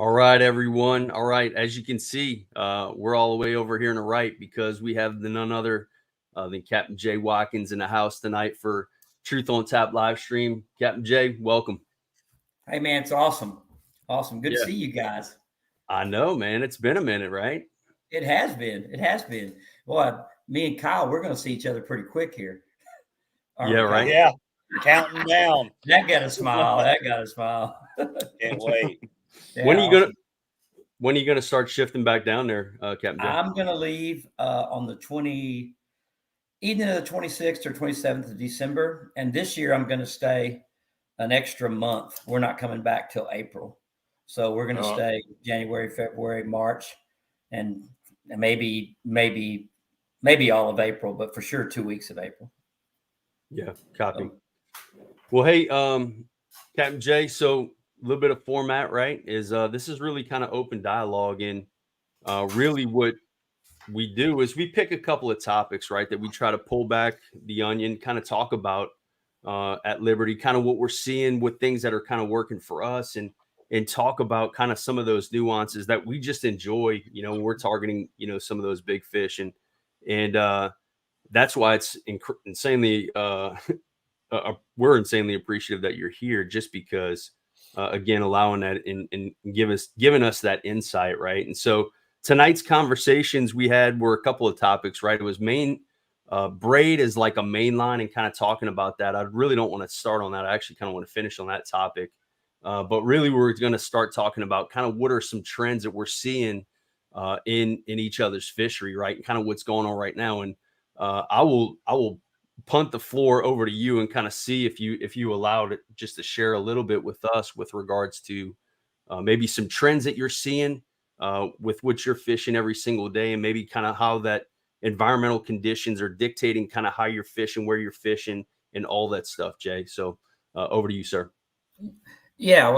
All right, everyone. All right, as you can see, we're all the way over here on the right because we have none other than Capt Jay Watkins in the house tonight for Truth on Tap LiveStream. Capt Jay, welcome. Hey, man, it's awesome. Awesome. Good to Yeah. see you guys. I know, man. It's been a minute, right? It has been. It has been. Boy, me and Kyle, we're going to see each other pretty quick here. Yeah, right. Yeah, counting down. That got a smile. That got a smile. Can't wait. Yeah, When are you awesome. When are you gonna start shifting back down there, Captain Jay? I'm going to leave on the evening of the 26th or 27th of December. And this year I'm going to stay an extra month. We're not coming back till April. So we're going to stay January, February, March, and maybe all of April, but for sure 2 weeks of April. Yeah, copy. Well, hey, Captain Jay, so a little bit of format, right? Is this is really kind of open dialogue, and really what we do is we pick a couple of topics, right, that we try to pull back the onion, kind of talk about at Liberty, kind of what we're seeing with things that are kind of working for us, and talk about kind of some of those nuances that we just enjoy, when we're targeting, some of those big fish, and that's why it's insanely we're insanely appreciative that you're here, just because again, allowing that and giving us that insight, right? And so tonight's conversations we had were a couple of topics, right? It was braid is like a main line, and kind of talking about that. I really don't want to start on that. I actually kind of want to finish on that topic. But really, we're going to start talking about kind of what are some trends that we're seeing in each other's fishery, right? And kind of what's going on right now. And I will punt the floor over to you and kind of see if you allowed it just to share a little bit with us with regards to maybe some trends that you're seeing with what you're fishing every single day, and maybe kind of how that environmental conditions are dictating kind of how you're fishing, where you're fishing, and all that stuff, Jay. So over to you, sir. Yeah,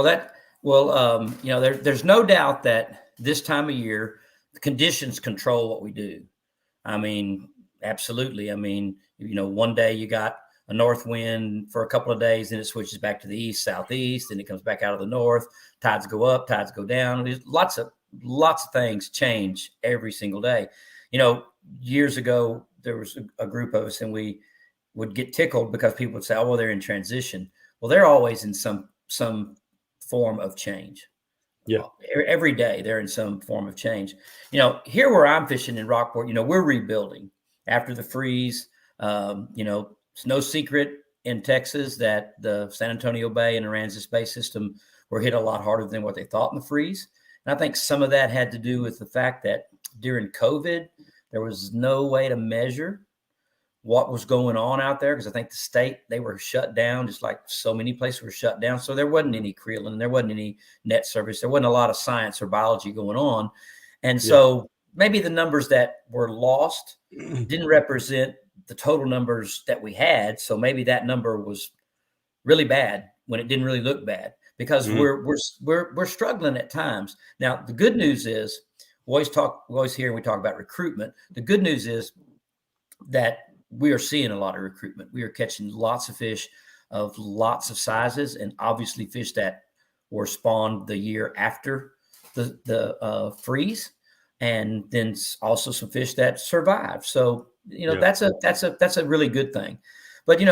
there's no doubt that this time of year, the conditions control what we do. I mean, absolutely. I mean, one day you got a north wind for a couple of days, then it switches back to the east, southeast, and it comes back out of the north. Tides go up, tides go down. There's lots of things change every single day. Years ago, there was a group of us, and we would get tickled because people would say, "Oh, well, they're in transition." Well, they're always in some form of change. Yeah. Every day they're in some form of change. Here where I'm fishing in Rockport, we're rebuilding after the freeze. It's no secret in Texas that the San Antonio Bay and Aransas Bay system were hit a lot harder than what they thought in the freeze. And I think some of that had to do with the fact that during COVID, there was no way to measure what was going on out there, because I think the state, they were shut down, just like so many places were shut down. So there wasn't any creeling, there wasn't any net service, there wasn't a lot of science or biology going on. And so maybe the numbers that were lost didn't represent the total numbers that we had. So maybe that number was really bad when it didn't really look bad, because we're struggling at times. Now, the good news is, we always hear and we talk about recruitment. The good news is that we are seeing a lot of recruitment. We are catching lots of fish of lots of sizes, and obviously fish that were spawned the year after the freeze, and then also some fish that survived. So that's a really good thing. But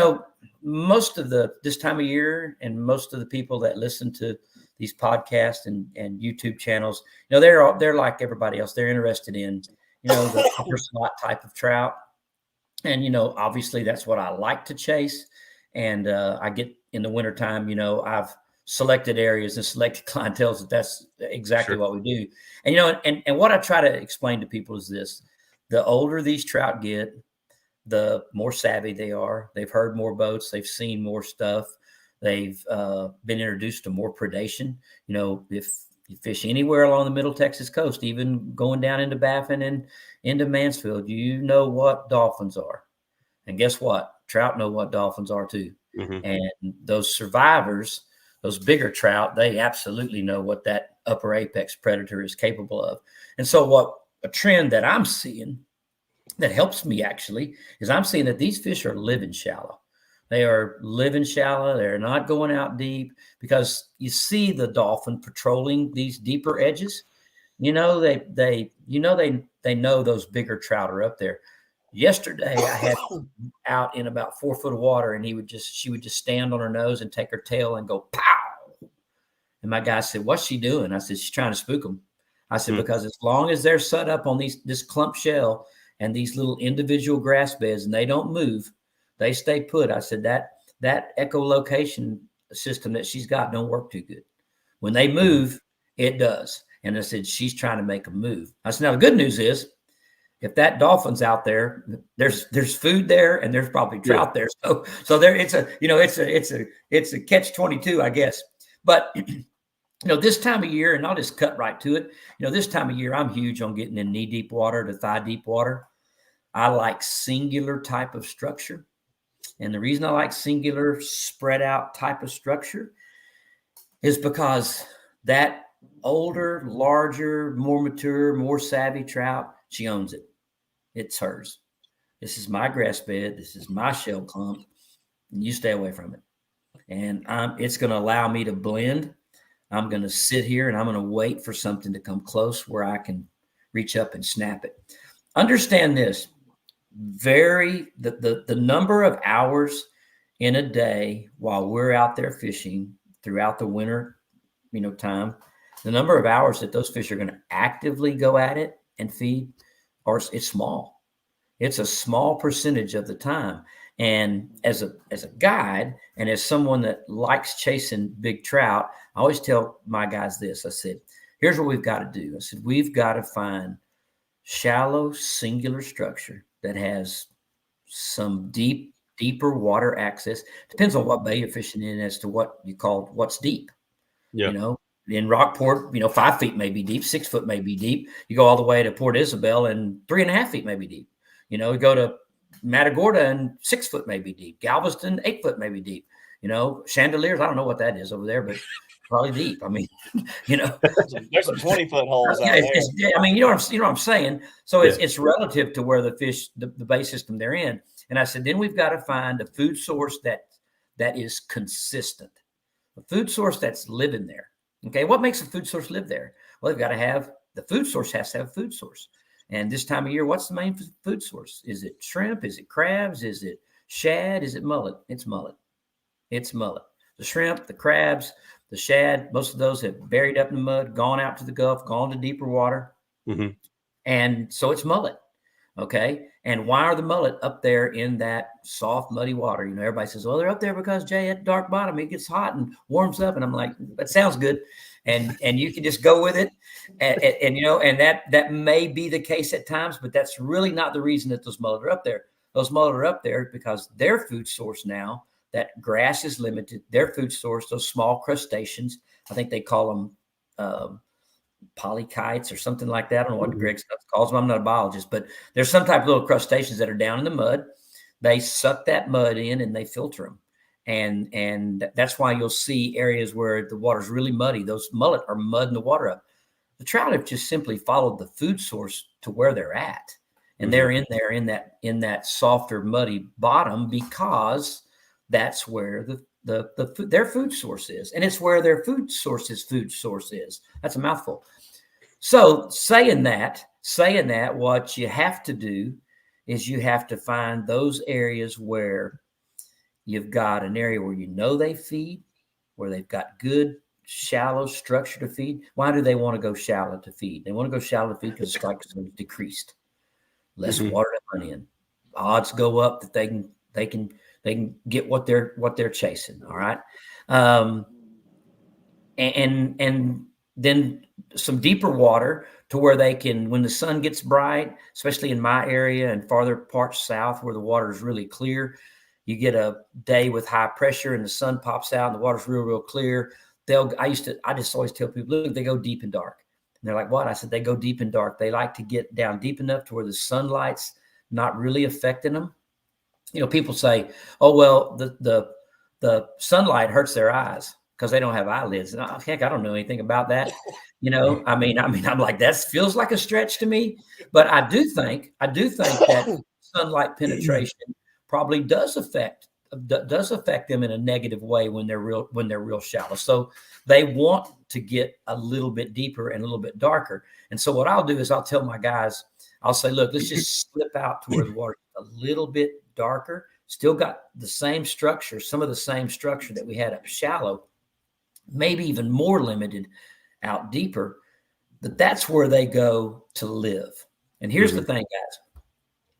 most of this time of year, and most of the people that listen to these podcasts and YouTube channels, they're like everybody else. They're interested in the upper slot type of trout. And, obviously that's what I like to chase. And I get in the wintertime, I've selected areas and selected clientele that's exactly what we do. And, and what I try to explain to people is this: the older these trout get, the more savvy they are. They've heard more boats. They've seen more stuff. They've been introduced to more predation. If you fish anywhere along the Middle Texas coast, even going down into Baffin and into Mansfield, you know what dolphins are. And guess what? Trout know what dolphins are too. And those survivors, those bigger trout, they absolutely know what that upper apex predator is capable of. And so a trend that I'm seeing that helps me actually is I'm seeing that these fish are living shallow. They are living shallow. They're not going out deep, because you see the dolphin patrolling these deeper edges. You know, they know those bigger trout are up there. Yesterday, I had out in about 4 foot of water, and she would just stand on her nose and take her tail and go pow. And my guy said, "What's she doing?" I said, "She's trying to spook them." I said, because as long as they're set up on this clump shell and these little individual grass beds and they don't move, they stay put. I said that echolocation system that she's got don't work too good. When they move, it does. And I said, she's trying to make a move. I said, now the good news is, if that dolphin's out there, there's food there, and there's probably trout there. So there, it's a catch-22, I guess. But this time of year, and I'll just cut right to it. This time of year, I'm huge on getting in knee-deep water to thigh-deep water. I like singular type of structure. And the reason I like singular spread out type of structure is because that older, larger, more mature, more savvy trout, she owns it. It's hers. This is my grass bed. This is my shell clump. And you stay away from it. And it's going to allow me to blend. I'm going to sit here and I'm going to wait for something to come close where I can reach up and snap it. Understand this. The number of hours in a day while we're out there fishing throughout the winter, time, the number of hours that those fish are going to actively go at it and feed, it's small. It's a small percentage of the time. And as a guide and as someone that likes chasing big trout, I always tell my guys this. I said, here's what we've got to do. I said, we've got to find shallow, singular structure that has some deeper water access. Depends on what bay you're fishing in as to what you call what's deep. Yeah. In Rockport, 5 feet may be deep, 6 foot may be deep. You go all the way to Port Isabel and 3.5 feet may be deep. You go to Matagorda and 6 foot may be deep. Galveston, 8 foot may be deep. Chandeliers, I don't know what that is over there, but probably deep. I mean, there's some 20-foot holes out there. I mean, you know what I'm saying? So it's relative to where the fish, the bay system they're in. And I said, then we've got to find a food source that is consistent, a food source that's living there. Okay. What makes a food source live there? Well, the food source has to have a food source. And this time of year, what's the main food source? Is it shrimp? Is it crabs? Is it shad? Is it mullet? It's mullet. It's mullet. The shrimp, the crabs, the shad, most of those have buried up in the mud, gone out to the Gulf, gone to deeper water. Mm-hmm. And so it's mullet. Okay. And why are the mullet up there in that soft, muddy water? Everybody says, well, they're up there because, Jay, at dark bottom, it gets hot and warms up. And I'm like, that sounds good. And you can just go with it. And that may be the case at times, but that's really not the reason that those mullet are up there. Those mullet are up there because their food source now, that grass is limited, their food source, those small crustaceans, I think they call them polychites or something like that. I don't know what Greg stuff calls them. I'm not a biologist, but there's some type of little crustaceans that are down in the mud. They suck that mud in and they filter them. And that's why you'll see areas where the water's really muddy. Those mullet are mudding the water up. The trout have just simply followed the food source to where they're at. And they're in there in that softer, muddy bottom because that's where their food source is. And it's where their food source is. That's a mouthful. So saying that, what you have to do is you have to find those areas where you've got an area where they feed, where they've got good shallow structure to feed. Why do they want to go shallow to feed? They want to go shallow to feed because strike is decreased. Less water to run in. Odds go up that they can get what they're chasing. All right. And then some deeper water to where they can, when the sun gets bright, especially in my area and farther parts south where the water is really clear, you get a day with high pressure and the sun pops out and the water's real, real clear. I just always tell people, look, they go deep and dark. And they're like, what? I said, they go deep and dark. They like to get down deep enough to where the sunlight's not really affecting them. People say, oh, well, the sunlight hurts their eyes because they don't have eyelids. And heck, I don't know anything about that. I mean, I'm like, that feels like a stretch to me. But I do think that sunlight penetration probably does affect does affect them in a negative way when they're real shallow. So they want to get a little bit deeper and a little bit darker. And so what I'll do is I'll tell my guys, I'll say, look, let's just slip out to where the water is a little bit darker. Still got the same structure, some of the same structure that we had up shallow, maybe even more limited out deeper. But that's where they go to live. And here's the thing, guys.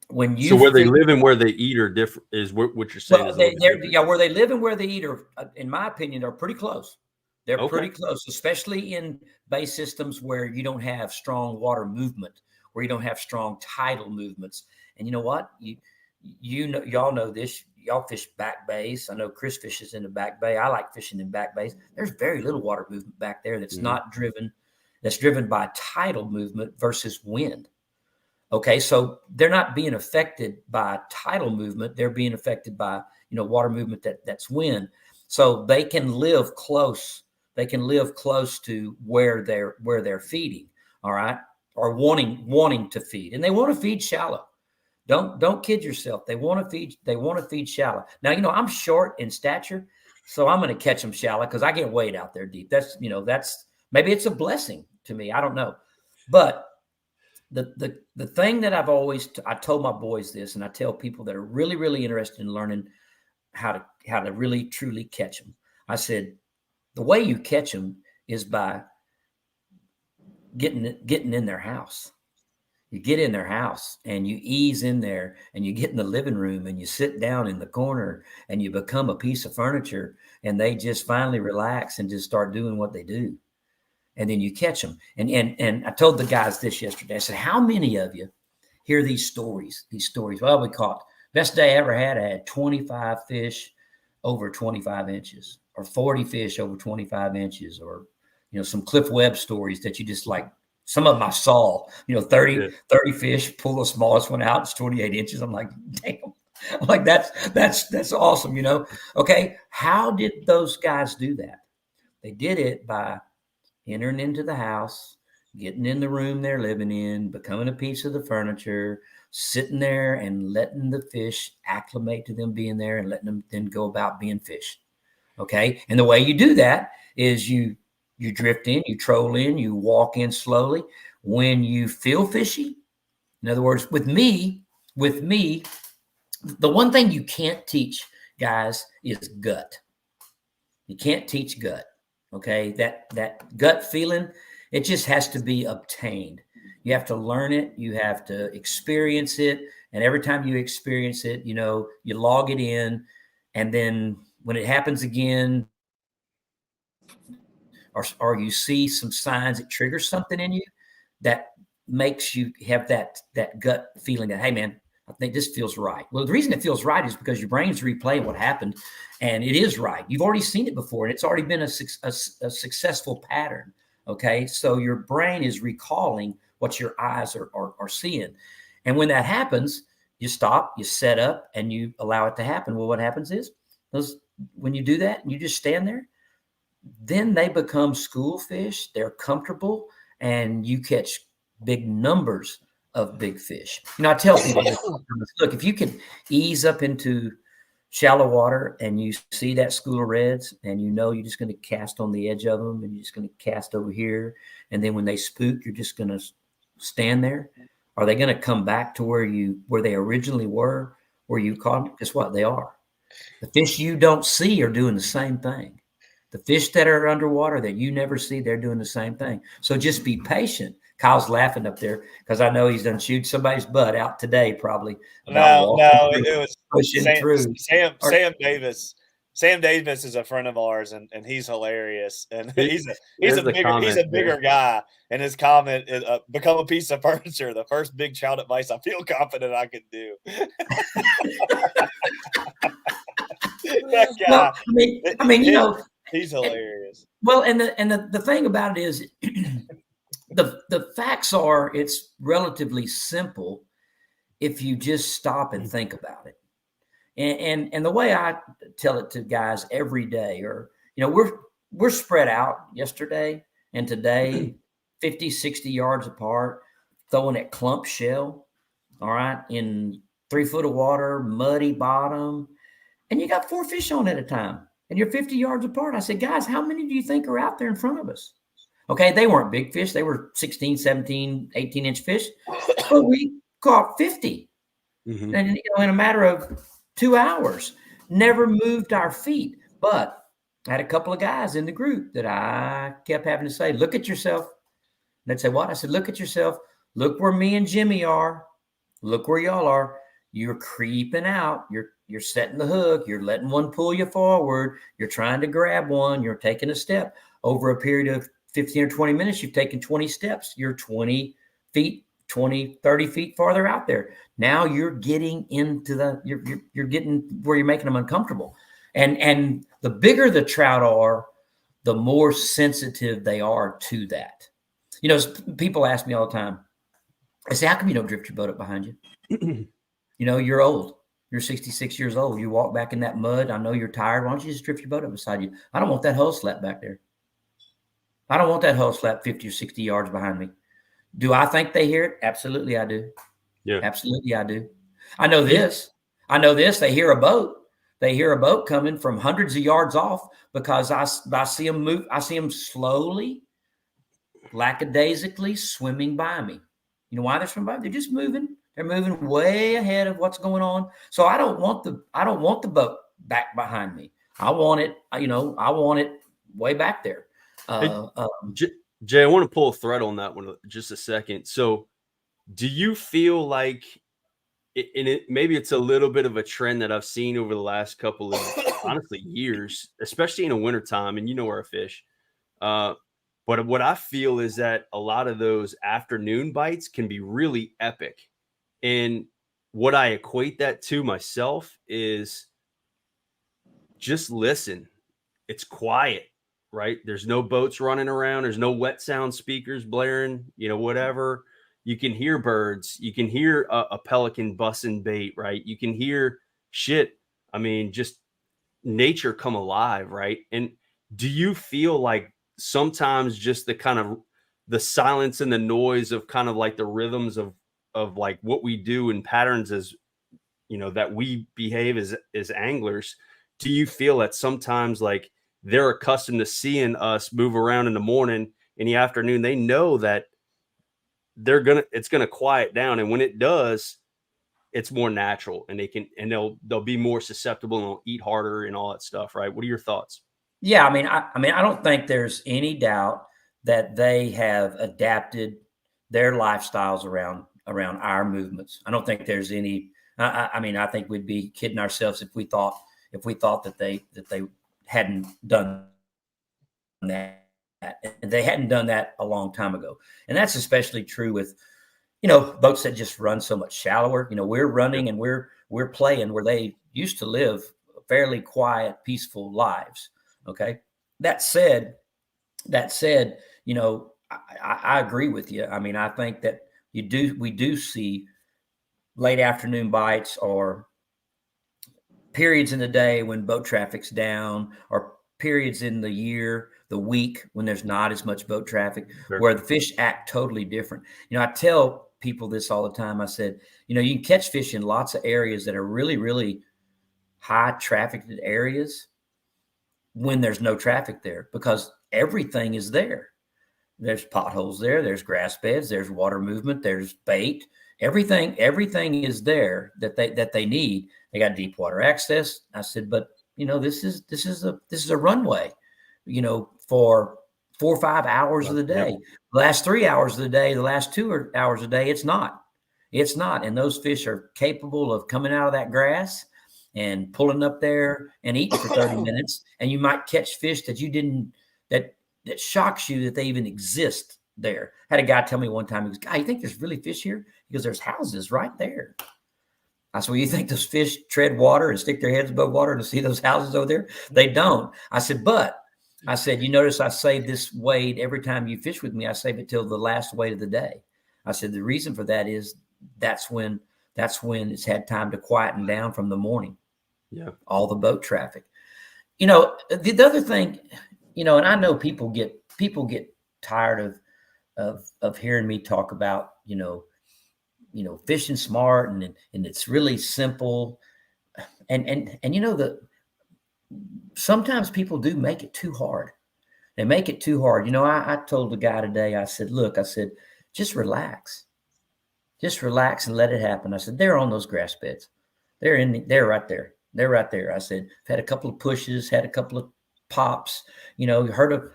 When you where they live and where they eat are different is what you're saying. Well, where they live and where they eat are, in my opinion, are pretty close. They're pretty close, especially in bay systems where you don't have strong water movement, where you don't have strong tidal movements. And you know what? Y'all know this. Y'all fish back bays. I know Chris fishes in the back bay. I like fishing in back bays. There's very little water movement back there that's not driven. That's driven by tidal movement versus wind. Okay, so they're not being affected by tidal movement. They're being affected by water movement that's wind. So they can live close. They can live close to where they're feeding. All right, or wanting to feed, and they want to feed shallow. Don't kid yourself. They want to feed shallow. Now I'm short in stature, so I'm going to catch them shallow because I get weighed out there deep. That's maybe it's a blessing to me. I don't know, but the thing that I told my boys this, and I tell people that are really, really interested in learning how to really truly catch them. I said, the way you catch them is by getting in their house. You get in their house and you ease in there and you get in the living room and you sit down in the corner and you become a piece of furniture and they just finally relax and just start doing what they do. And then you catch them. And I told the guys this yesterday. I said, how many of you hear these stories? Well, we caught, best day I ever had, I had 25 fish over 25 inches or 40 fish over 25 inches or, some Cliff Webb stories that you just like. Some of them I saw, 30 fish, pull the smallest one out. It's 28 inches. I'm like, damn. I'm like, that's awesome. Okay. How did those guys do that? They did it by entering into the house, getting in the room they're living in, becoming a piece of the furniture, sitting there and letting the fish acclimate to them being there and letting them then go about being fish. Okay. And the way you do that is you drift in, you troll in, you walk in slowly. When you feel fishy, in other words, with me, the one thing you can't teach, guys, is gut. You can't teach gut. Okay, that gut feeling, it just has to be obtained. You have to learn it. You have to experience it. And every time you experience it, you log it in. And then when it happens again, or you see some signs, it triggers something in you that makes you have that gut feeling that, hey, man, I think this feels right. Well, the reason it feels right is because your brain's replaying what happened, and it is right. You've already seen it before, and it's already been a successful pattern. Okay, so your brain is recalling what your eyes are seeing, and when that happens, you stop, you set up, and you allow it to happen. Well, what happens is when you do that, and you just stand there, then they become school fish. They're comfortable, and you catch big numbers of big fish. I tell people, look, if you can ease up into shallow water and you see that school of reds and you're just going to cast on the edge of them and you're just going to cast over here. And then when they spook, you're just going to stand there. Are they going to come back to where they originally were, where you caught them? Guess what? They are. The fish you don't see are doing the same thing. The fish that are underwater that you never see, they're doing the same thing. So just be patient. Kyle's laughing up there because I know he's done chewed somebody's butt out today, probably. No, it was pushing through. Sam Davis. Sam Davis is a friend of ours, and he's hilarious. And he's a bigger guy. And his comment is, "Become a piece of furniture." The first big child advice I feel confident I can do. That guy. Well, he's hilarious. Well, and the thing about it is, the facts are, it's relatively simple if you just stop and think about it. And the way I tell it to guys every day, or we're spread out yesterday and today, 50, 60 yards apart, throwing at clump shell, all right, in 3 foot of water, muddy bottom. and you got 4 fish on at a time, and you're 50 yards apart. I said, guys, how many do you think are out there in front of us? Okay, they weren't big fish. They were 16, 17, 18-inch fish, but we caught 50. Mm-hmm. And in a matter of 2 hours, never moved our feet. But I had a couple of guys in the group that I kept having to say, look at yourself. And they'd say, what? I said, look at yourself. Look where me and Jimmy are. Look where y'all are. You're creeping out. You're setting the hook. You're letting one pull you forward. You're trying to grab one. You're taking a step. Over a period of 15 or 20 minutes, you've taken 20 steps. You're 20 feet, 20, 30 feet farther out there. Now you're getting into you're getting where you're making them uncomfortable. And the bigger the trout are, the more sensitive they are to that. People ask me all the time, I say, how come you don't drift your boat up behind you? You're old. You're 66 years old. You walk back in that mud. I know you're tired. Why don't you just drift your boat up beside you? I don't want that hull slap back there. I don't want that hull slap 50 or 60 yards behind me. Do I think they hear it? Absolutely, I do. Yeah. Absolutely, I do. I know this. They hear a boat. They hear a boat coming from hundreds of yards off because I see them move. I see them slowly, lackadaisically swimming by me. You know why they're swimming by me? They're just moving. They're moving way ahead of what's going on. So I don't want the boat back behind me. I want it, way back there. Jay, I want to pull a thread on that one just a second. So do you feel like maybe it's a little bit of a trend that I've seen over the last couple of honestly years, especially in the wintertime, and where I fish. But what I feel is that a lot of those afternoon bites can be really epic. And what I equate that to myself is just listen. It's quiet, right? There's no boats running around. There's no wet sound speakers blaring, whatever. You can hear birds. You can hear a pelican bussing bait, right? You can hear shit. I mean, just nature come alive, right? And do you feel like sometimes just the kind of the silence and the noise of kind of like the rhythms of like what we do and patterns as that we behave as anglers, do you feel that sometimes like they're accustomed to seeing us move around in the morning, in the afternoon they know that it's gonna quiet down, and when it does, it's more natural, and they'll be more susceptible and they'll eat harder and all that stuff, right? What are your thoughts? Yeah, I don't think there's any doubt that they have adapted their lifestyles around our movements. I don't think there's any. I think we'd be kidding ourselves if we thought that they hadn't done that. And they hadn't done that a long time ago. And that's especially true with boats that just run so much shallower. We're running and we're playing where they used to live fairly quiet, peaceful lives. Okay. That said, I agree with you. I mean, I think that we do see late afternoon bites or periods in the day when boat traffic's down, or periods in the year, the week when there's not as much boat traffic, Sure. Where the fish act totally different. I tell people this all the time. I said, you can catch fish in lots of areas that are really, really high trafficked areas when there's no traffic there, because everything is there. There's potholes there. There's grass beds. There's water movement. There's bait. Everything is there that they need. They got deep water access. I said, but this is a runway, for 4 or 5 hours of the day. The last 3 hours of the day, the last 2 hours a day, it's not. And those fish are capable of coming out of that grass and pulling up there and eating for 30 minutes. And you might catch fish that you didn't, that shocks you that they even exist there. I had a guy tell me one time, he goes, "God, you think there's really fish here?" Because there's houses right there. I said, "Well, you think those fish tread water and stick their heads above water to see those houses over there?" They don't. I said, you notice I save this wade every time you fish with me. I save it till the last wade of the day. I said, the reason for that is that's when it's had time to quieten down from the morning. Yeah. All the boat traffic. The other thing, and I know people get tired of hearing me talk about, fishing smart and it's really simple. And sometimes people do make it too hard. They make it too hard. You know, I told the guy today, I said, look, I said, just relax. Just relax and let it happen. I said, they're on those grass beds. They're right there. They're right there. I said, had a couple of pushes, had a couple of pops, you know,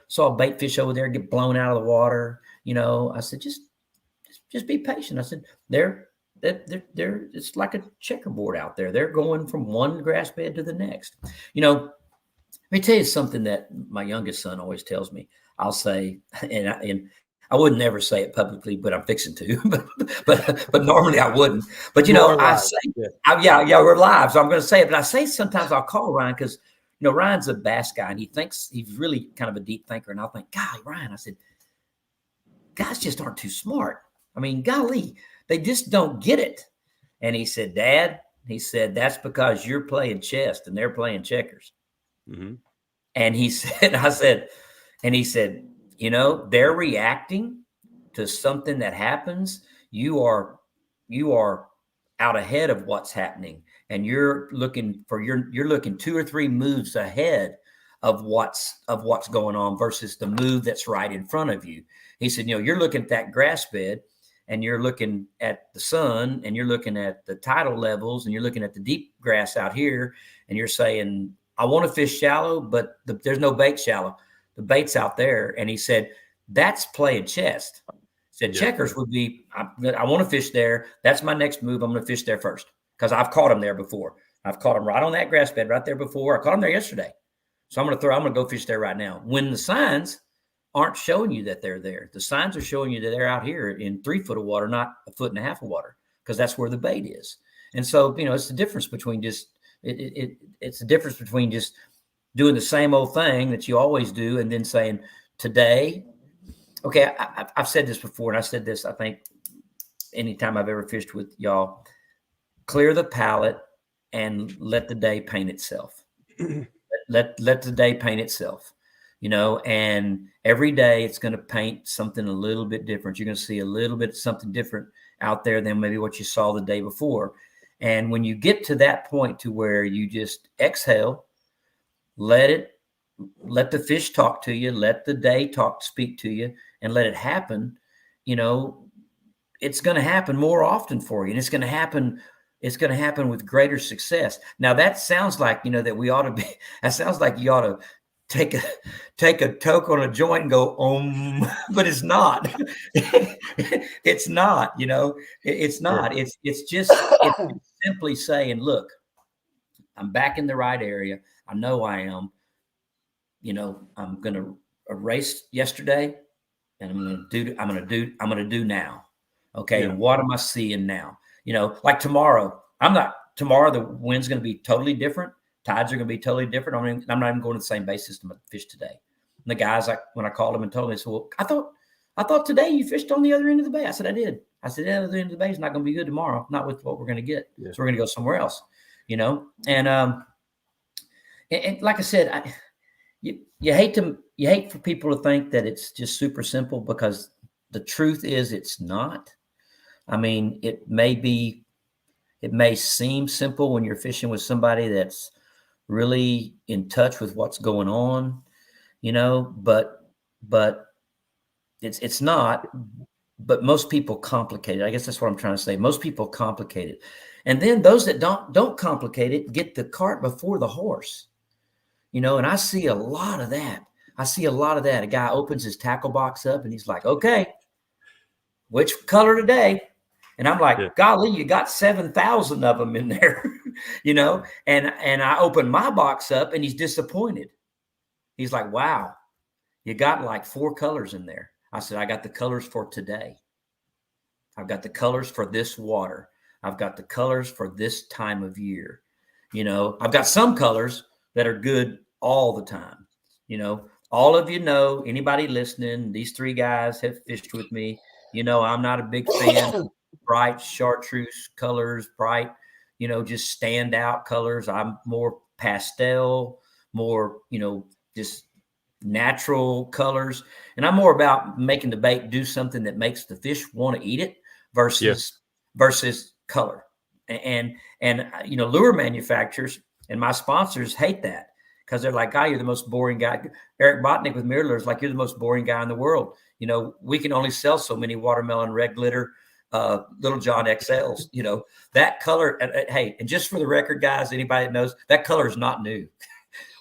saw a bait fish over there get blown out of the water. You know, I said, just be patient. I said, they're it's like a checkerboard out there. They're going from one grass bed to the next. You know, let me tell you something that my youngest son always tells me. I'll say, and I wouldn't never say it publicly, but I'm fixing to. but normally I wouldn't. But you know, I say, yeah, we're live, so I'm going to say it. But I say sometimes I'll call Ryan because you know Ryan's a bass guy and he thinks he's really kind of a deep thinker. And I'll think, golly, Ryan, I said, guys just aren't too smart. I mean, golly, they just don't get it. And he said, Dad, he said, that's because you're playing chess and they're playing checkers. Mm-hmm. And he said, he said, you know, they're reacting to something that happens. You are out ahead of what's happening. And you're looking 2 or 3 moves ahead of what's going on versus the move that's right in front of you. He said, you know, you're looking at that grass bed and you're looking at the sun and you're looking at the tidal levels and you're looking at the deep grass out here. And you're saying, I want to fish shallow, but there's no bait shallow. The bait's out there. And he said, that's playing chess. He said, checkers would be, I want to fish there. That's my next move. I'm going to fish there first because I've caught them there before. I've caught them right on that grass bed right there before. I caught them there yesterday. So I'm going to go fish there right now. When the signs aren't showing you that they're there, the signs are showing you that they're out here in 3 foot of water, not 1.5 foot of water, because that's where the bait is. And so, you know, it's the difference between just, it's the difference between just doing the same old thing that you always do and then saying today, okay, I've said this before, and I said this, I think, anytime I've ever fished with y'all, clear the palette and let the day paint itself. let the day paint itself, you know, and every day it's going to paint something a little bit different. You're going to see a little bit something different out there than maybe what you saw the day before. And when you get to that point to where you just exhale, let the fish talk to you, let the day speak to you, and let it happen, you know, it's going to happen more often for you. And it's going to happen with greater success. Now that sounds like, you know, that sounds like you ought to take a toke on a joint and go, but it's not. It's not, you know, it's not. Sure. It's just simply saying, look, I'm back in the right area. I know I am. You know, I'm going to erase yesterday and I'm going to do now. Okay. Yeah. And what am I seeing now? You know, like tomorrow, the wind's going to be totally different. Tides are going to be totally different. I'm not even going to the same bait system I fish today. And the guys, when I called them and told them, they said, well, I thought today you fished on the other end of the bay. I said, I did. I said, the other end of the bay is not going to be good tomorrow. Not with what we're going to get. Yeah. So we're going to go somewhere else, you know? And like I said, you hate for people to think that it's just super simple, because the truth is it's not. I mean, it may seem simple when you're fishing with somebody that's really in touch with what's going on, you know, but it's not. But most people complicate it. I guess that's what I'm trying to say. Most people complicate it. And then those that don't complicate it get the cart before the horse, you know, and I see a lot of that. A guy opens his tackle box up and he's like, okay, which color today? And I'm like, golly, you got 7,000 of them in there, you know? And I open my box up and he's disappointed. He's like, wow, you got like 4 colors in there. I said, I got the colors for today. I've got the colors for this water. I've got the colors for this time of year. You know, I've got some colors that are good all the time. You know, all of you know, anybody listening, these 3 guys have fished with me. You know, I'm not a big fan of bright chartreuse colors, bright, you know, just standout colors. I'm more pastel, more, you know, just natural colors. And I'm more about making the bait do something that makes the fish want to eat it versus color. And you know, lure manufacturers and my sponsors hate that, because they're like, "Guy, you're the most boring guy." Eric Botnick with Mirror is like, "You're the most boring guy in the world. You know, we can only sell so many watermelon red glitter Little John XLs. You know, that color. Hey, and just for the record, guys, anybody that knows, that color is not new.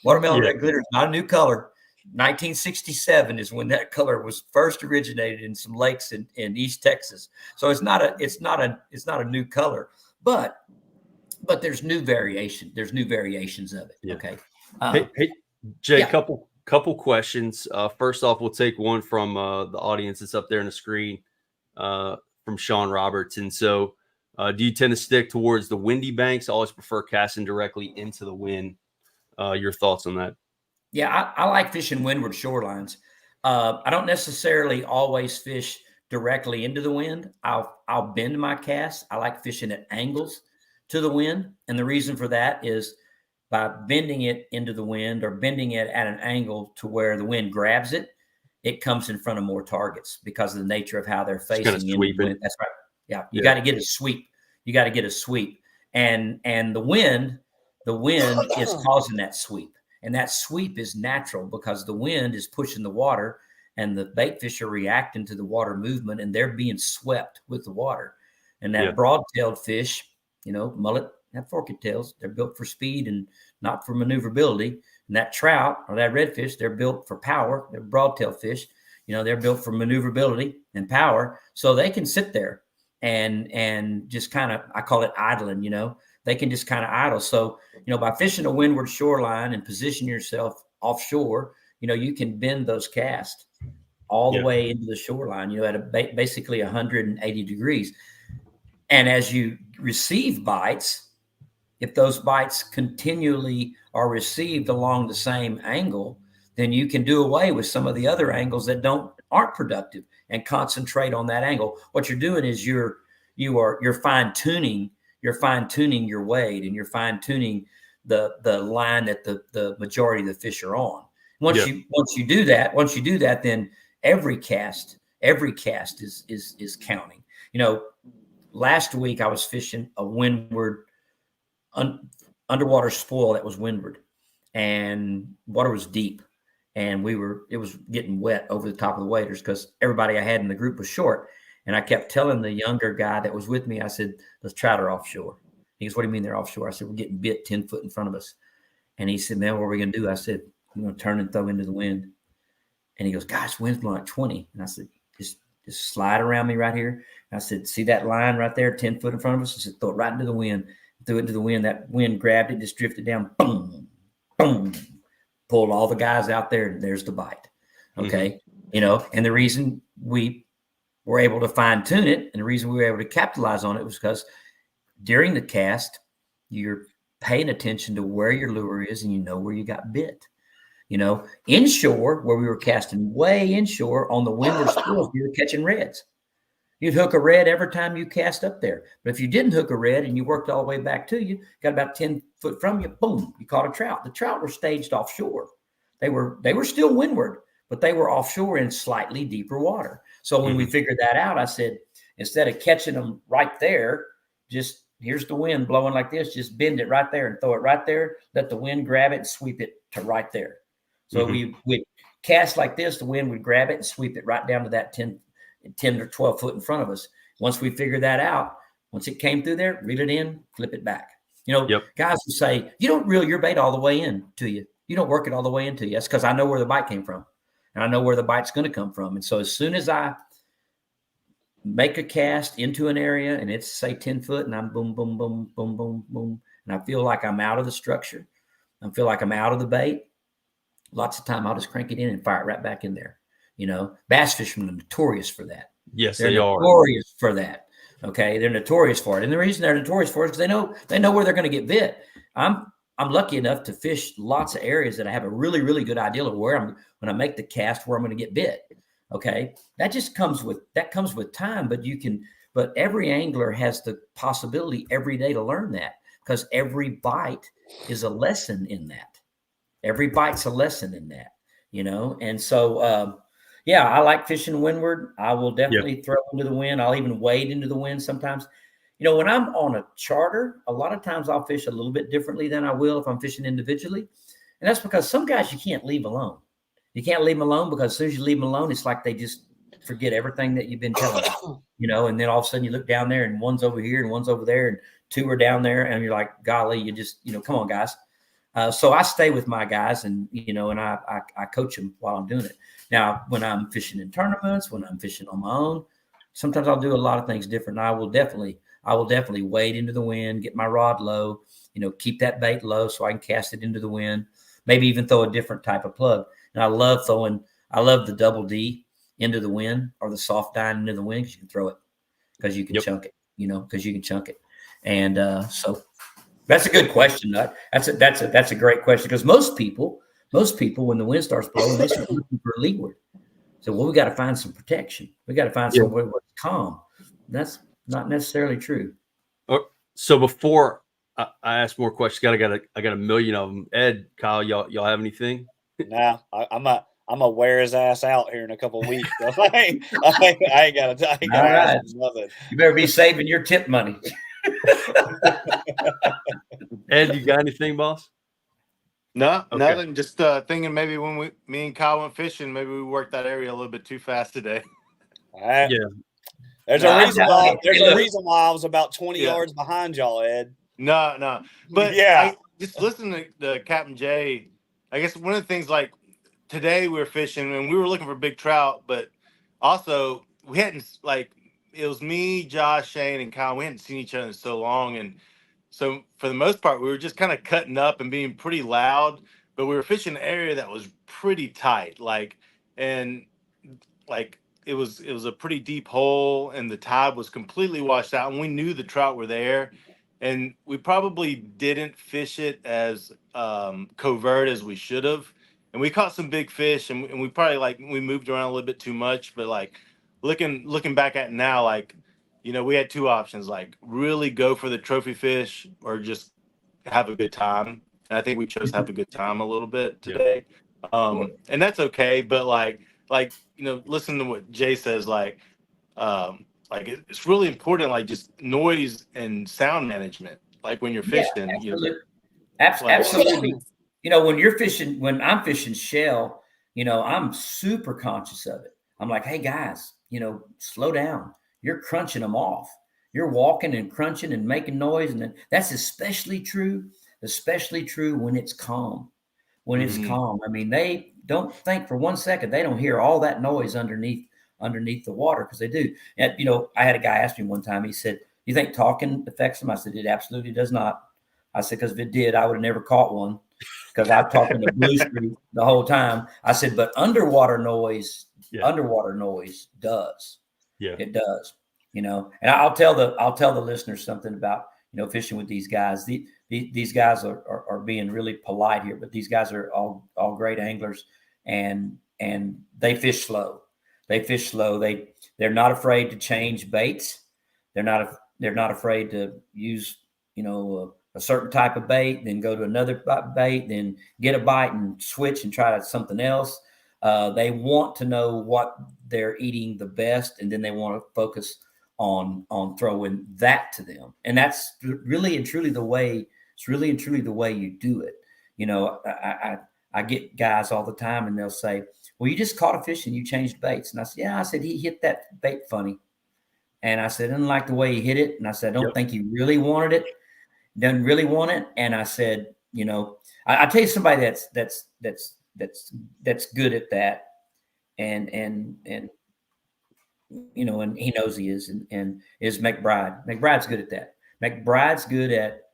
Watermelon red glitter is not a new color. 1967 is when that color was first originated in some lakes in East Texas. So it's not a new color, but there's new variation. There's new variations of it. Yeah. Okay. Hey, Jay, yeah. couple questions. First off, we'll take one from the audience that's up there on the screen from Sean Robertson. So do you tend to stick towards the windy banks? I always prefer casting directly into the wind. Your thoughts on that? Yeah, I like fishing windward shorelines. I don't necessarily always fish directly into the wind. I'll bend my cast. I like fishing at angles to the wind. And the reason for that is by bending it into the wind or bending it at an angle to where the wind grabs it, it comes in front of more targets because of the nature of how they're facing into the wind. That's right. Yeah, you got to get a sweep. You got to get a sweep. And the wind is causing that sweep. And that sweep is natural because the wind is pushing the water and the bait fish are reacting to the water movement and they're being swept with the water. And that broad-tailed fish, you know, mullet have forked tails. They're built for speed and not for maneuverability. And that trout or that redfish, they're built for power. They're broad-tailed fish. You know, they're built for maneuverability and power. So they can sit there and just kind of, I call it idling, you know. They can just kind of idle. So, you know, by fishing a windward shoreline and position yourself offshore, you know, you can bend those casts all the way into the shoreline, you know, at basically 180 degrees. And as you receive bites, if those bites continually are received along the same angle, then you can do away with some of the other angles that aren't productive and concentrate on that angle. What you're doing is you're fine-tuning. You're fine-tuning your weight and you're fine-tuning the line that the majority of the fish are on. Once you do that, then every cast is counting. You know, last week I was fishing a windward underwater spoil that was windward, and water was deep, and it was getting wet over the top of the waders because everybody I had in the group was short. And I kept telling the younger guy that was with me, I said, let's trout her offshore. He goes, what do you mean they're offshore? I said, we're getting bit 10 foot in front of us. And he said, man, what are we going to do? I said, I'm going to turn and throw into the wind. And he goes, gosh, wind's blowing like 20. And I said, just slide around me right here. And I said, see that line right there, 10 foot in front of us? I said, throw it right into the wind. Threw it into the wind. That wind grabbed it, just drifted down. Boom, boom. Pulled all the guys out there, and there's the bite. Okay. Mm-hmm. You know, and the reason we were able to fine tune it, and the reason we were able to capitalize on it was because during the cast, you're paying attention to where your lure is and you know where you got bit. You know, inshore, where we were casting way inshore on the windward spools, we were catching reds. You'd hook a red every time you cast up there. But if you didn't hook a red and you worked all the way back to you, got about 10 foot from you, boom, you caught a trout. The trout were staged offshore. They were still windward, but they were offshore in slightly deeper water. So when we figured that out, I said, instead of catching them right there, just here's the wind blowing like this, just bend it right there and throw it right there. Let the wind grab it and sweep it to right there. So we would cast like this, the wind would grab it and sweep it right down to that 10 or 12 foot in front of us. Once we figured that out, once it came through there, reel it in, flip it back. You know, guys will say, you don't reel your bait all the way in to you. You don't work it all the way into you. That's because I know where the bite came from. And I know where the bite's going to come from. And so as soon as I make a cast into an area and it's, say, 10 foot, and I'm boom, boom, boom, boom, boom, boom, and I feel like I'm out of the structure, I feel like I'm out of the bait, lots of time I'll just crank it in and fire it right back in there. You know, bass fishermen are notorious for that. Yes, they're they are. Notorious for that. Okay, they're notorious for it. And the reason they're notorious for it is because they know where they're going to get bit. I'm lucky enough to fish lots of areas that I have a really, really good idea of where when I make the cast, where I'm going to get bit. Okay. That just comes with time, but every angler has the possibility every day to learn that, because every bite is a lesson in that. Every bite's a lesson in that, you know? And so, I like fishing windward. I will definitely throw into the wind. I'll even wade into the wind sometimes. You know, when I'm on a charter, a lot of times I'll fish a little bit differently than I will if I'm fishing individually. And that's because some guys you can't leave alone. You can't leave them alone because as soon as you leave them alone, it's like they just forget everything that you've been telling them, and then all of a sudden you look down there and one's over here and one's over there and two are down there. And you're like, golly, you just, come on, guys. So I stay with my guys and, and I coach them while I'm doing it. Now, when I'm fishing in tournaments, when I'm fishing on my own, sometimes I'll do a lot of things different. I will definitely wade into the wind, get my rod low, keep that bait low so I can cast it into the wind, maybe even throw a different type of plug. And I love the double D into the wind or the soft dine into the wind because you can throw it, because you can chunk it, because you can chunk it. And so that's a good question. That's a great question, because most people, when the wind starts blowing, they start looking for leeward. So, we got to find some protection. We got to find somewhere where it's calm. That's not necessarily true. So before I ask more questions, I got a million of them. Ed, Kyle, y'all have anything? Nah, I'm gonna wear his ass out here in a couple of weeks. I ain't got to ask him nothing. You better be saving your tip money. Ed, you got anything, boss? No, nothing. Just thinking maybe when me and Kyle went fishing, maybe we worked that area a little bit too fast today. Yeah. There's a reason why I was about 20 yards behind y'all, Ed. No. But I just listening to Captain Jay, I guess one of the things, like today we were fishing and we were looking for big trout, but also we hadn't, like, it was me, Josh, Shane, and Kyle. We hadn't seen each other in so long. And so for the most part, we were just kind of cutting up and being pretty loud, but we were fishing an area that was pretty tight. It was a pretty deep hole and the tide was completely washed out and we knew the trout were there. And we probably didn't fish it as covert as we should have. And we caught some big fish and we probably we moved around a little bit too much, but looking back at it now, we had two options, really go for the trophy fish or just have a good time. And I think we chose to have a good time a little bit today. And that's okay. But listen to what Jay says, it's really important, just noise and sound management, when you're fishing. Absolutely. When I'm fishing shell, I'm super conscious of it. I'm like, hey guys, slow down. You're crunching them off. You're walking and crunching and making noise. And that's especially true when it's calm. When it's calm. I mean, they don't think for 1 second, they don't hear all that noise underneath the water, because they do. And, I had a guy ask me one time, he said, you think talking affects them? I said, it absolutely does not. I said, because if it did, I would have never caught one, because I'm talking to Blue Street the whole time. I said, but underwater noise does. Yeah, it does. And I'll tell the listeners something about, fishing with these guys. These guys are being really polite here, but these guys are all great anglers, and they fish slow. They're not afraid to change baits. They're not afraid to use, a certain type of bait, then go to another bait, then get a bite and switch and try something else. They want to know what they're eating the best, and then they want to focus on throwing that to them. And that's really and truly the way. It's really and truly the way you do it. I get guys all the time, and they'll say, "Well, you just caught a fish and you changed baits." And I said, "Yeah." I said, "He hit that bait funny," and I said, "I didn't like the way he hit it." And I said, "I don't think he really wanted it. Doesn't really want it." And I said, I tell you somebody that's good at that, and and he knows he is, and is McBride. McBride's good at that. McBride's good at,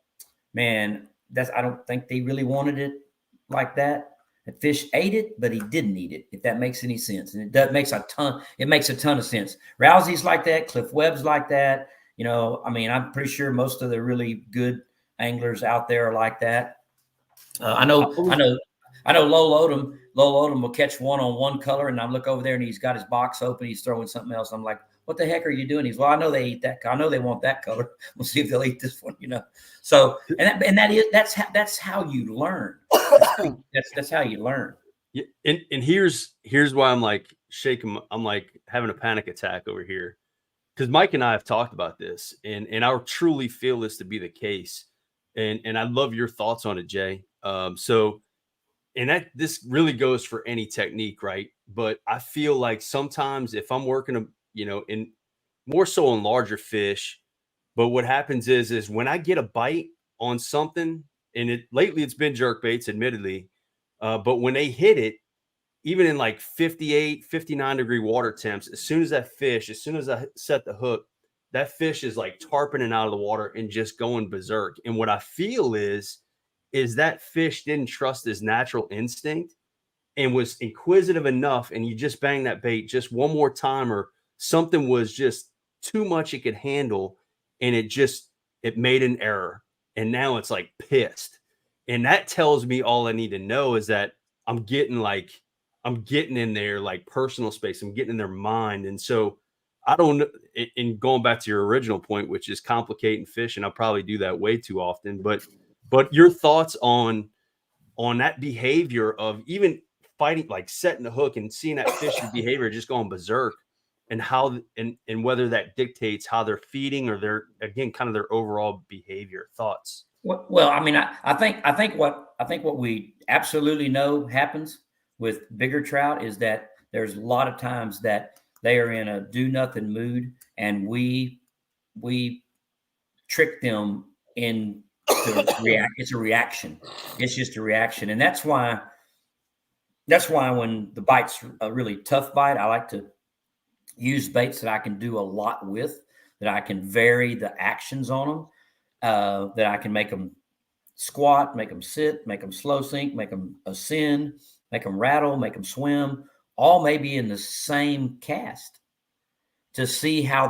man, I don't think they really wanted it like that. The fish ate it, but he didn't eat it, if that makes any sense. And it makes a ton of sense. Rousey's like that, Cliff Webb's like that. I'm pretty sure most of the really good anglers out there are like that. I know Lowell Odom will catch one on one color, and I look over there and he's got his box open, he's throwing something else. I'm like, what the heck are you doing? He's, well, I know they eat that. I know they want that color. We'll see if they'll eat this one, So, that's how you learn. That's how you learn. Yeah, and here's why I'm like shaking. I'm like having a panic attack over here, because Mike and I have talked about this, and I truly feel this to be the case. And I love your thoughts on it, Jay. So this really goes for any technique, right? But I feel like sometimes if I'm working, in more so on larger fish, but what happens is when I get a bite on something, and lately it's been jerk baits, admittedly, but when they hit it, even in like 58, 59-degree water temps, as soon as I set the hook, that fish is like tarponing out of the water and just going berserk. And what I feel is that fish didn't trust his natural instinct and was inquisitive enough, and you just bang that bait just one more time, or something was just too much it could handle, and it made an error, and now it's like pissed. And that tells me all I need to know is that I'm getting in their like personal space, I'm getting in their mind. And so I don't know, and going back to your original point, which is complicating fish, and I probably do that way too often, but your thoughts on that behavior of even fighting, like setting the hook and seeing that fish's behavior just going berserk, and how and whether that dictates how they're feeding, or their, again, kind of their overall behavior. Thoughts? Well, I mean, I think what we absolutely know happens with bigger trout is that there's a lot of times that they are in a do nothing mood, and we trick them in to react. It's a reaction. It's just a reaction, and that's why when the bite's a really tough bite, I like to use baits that I can do a lot with, that I can vary the actions on them, that I can make them squat, make them sit, make them slow sink, make them ascend, make them rattle, make them swim, all maybe in the same cast, to see how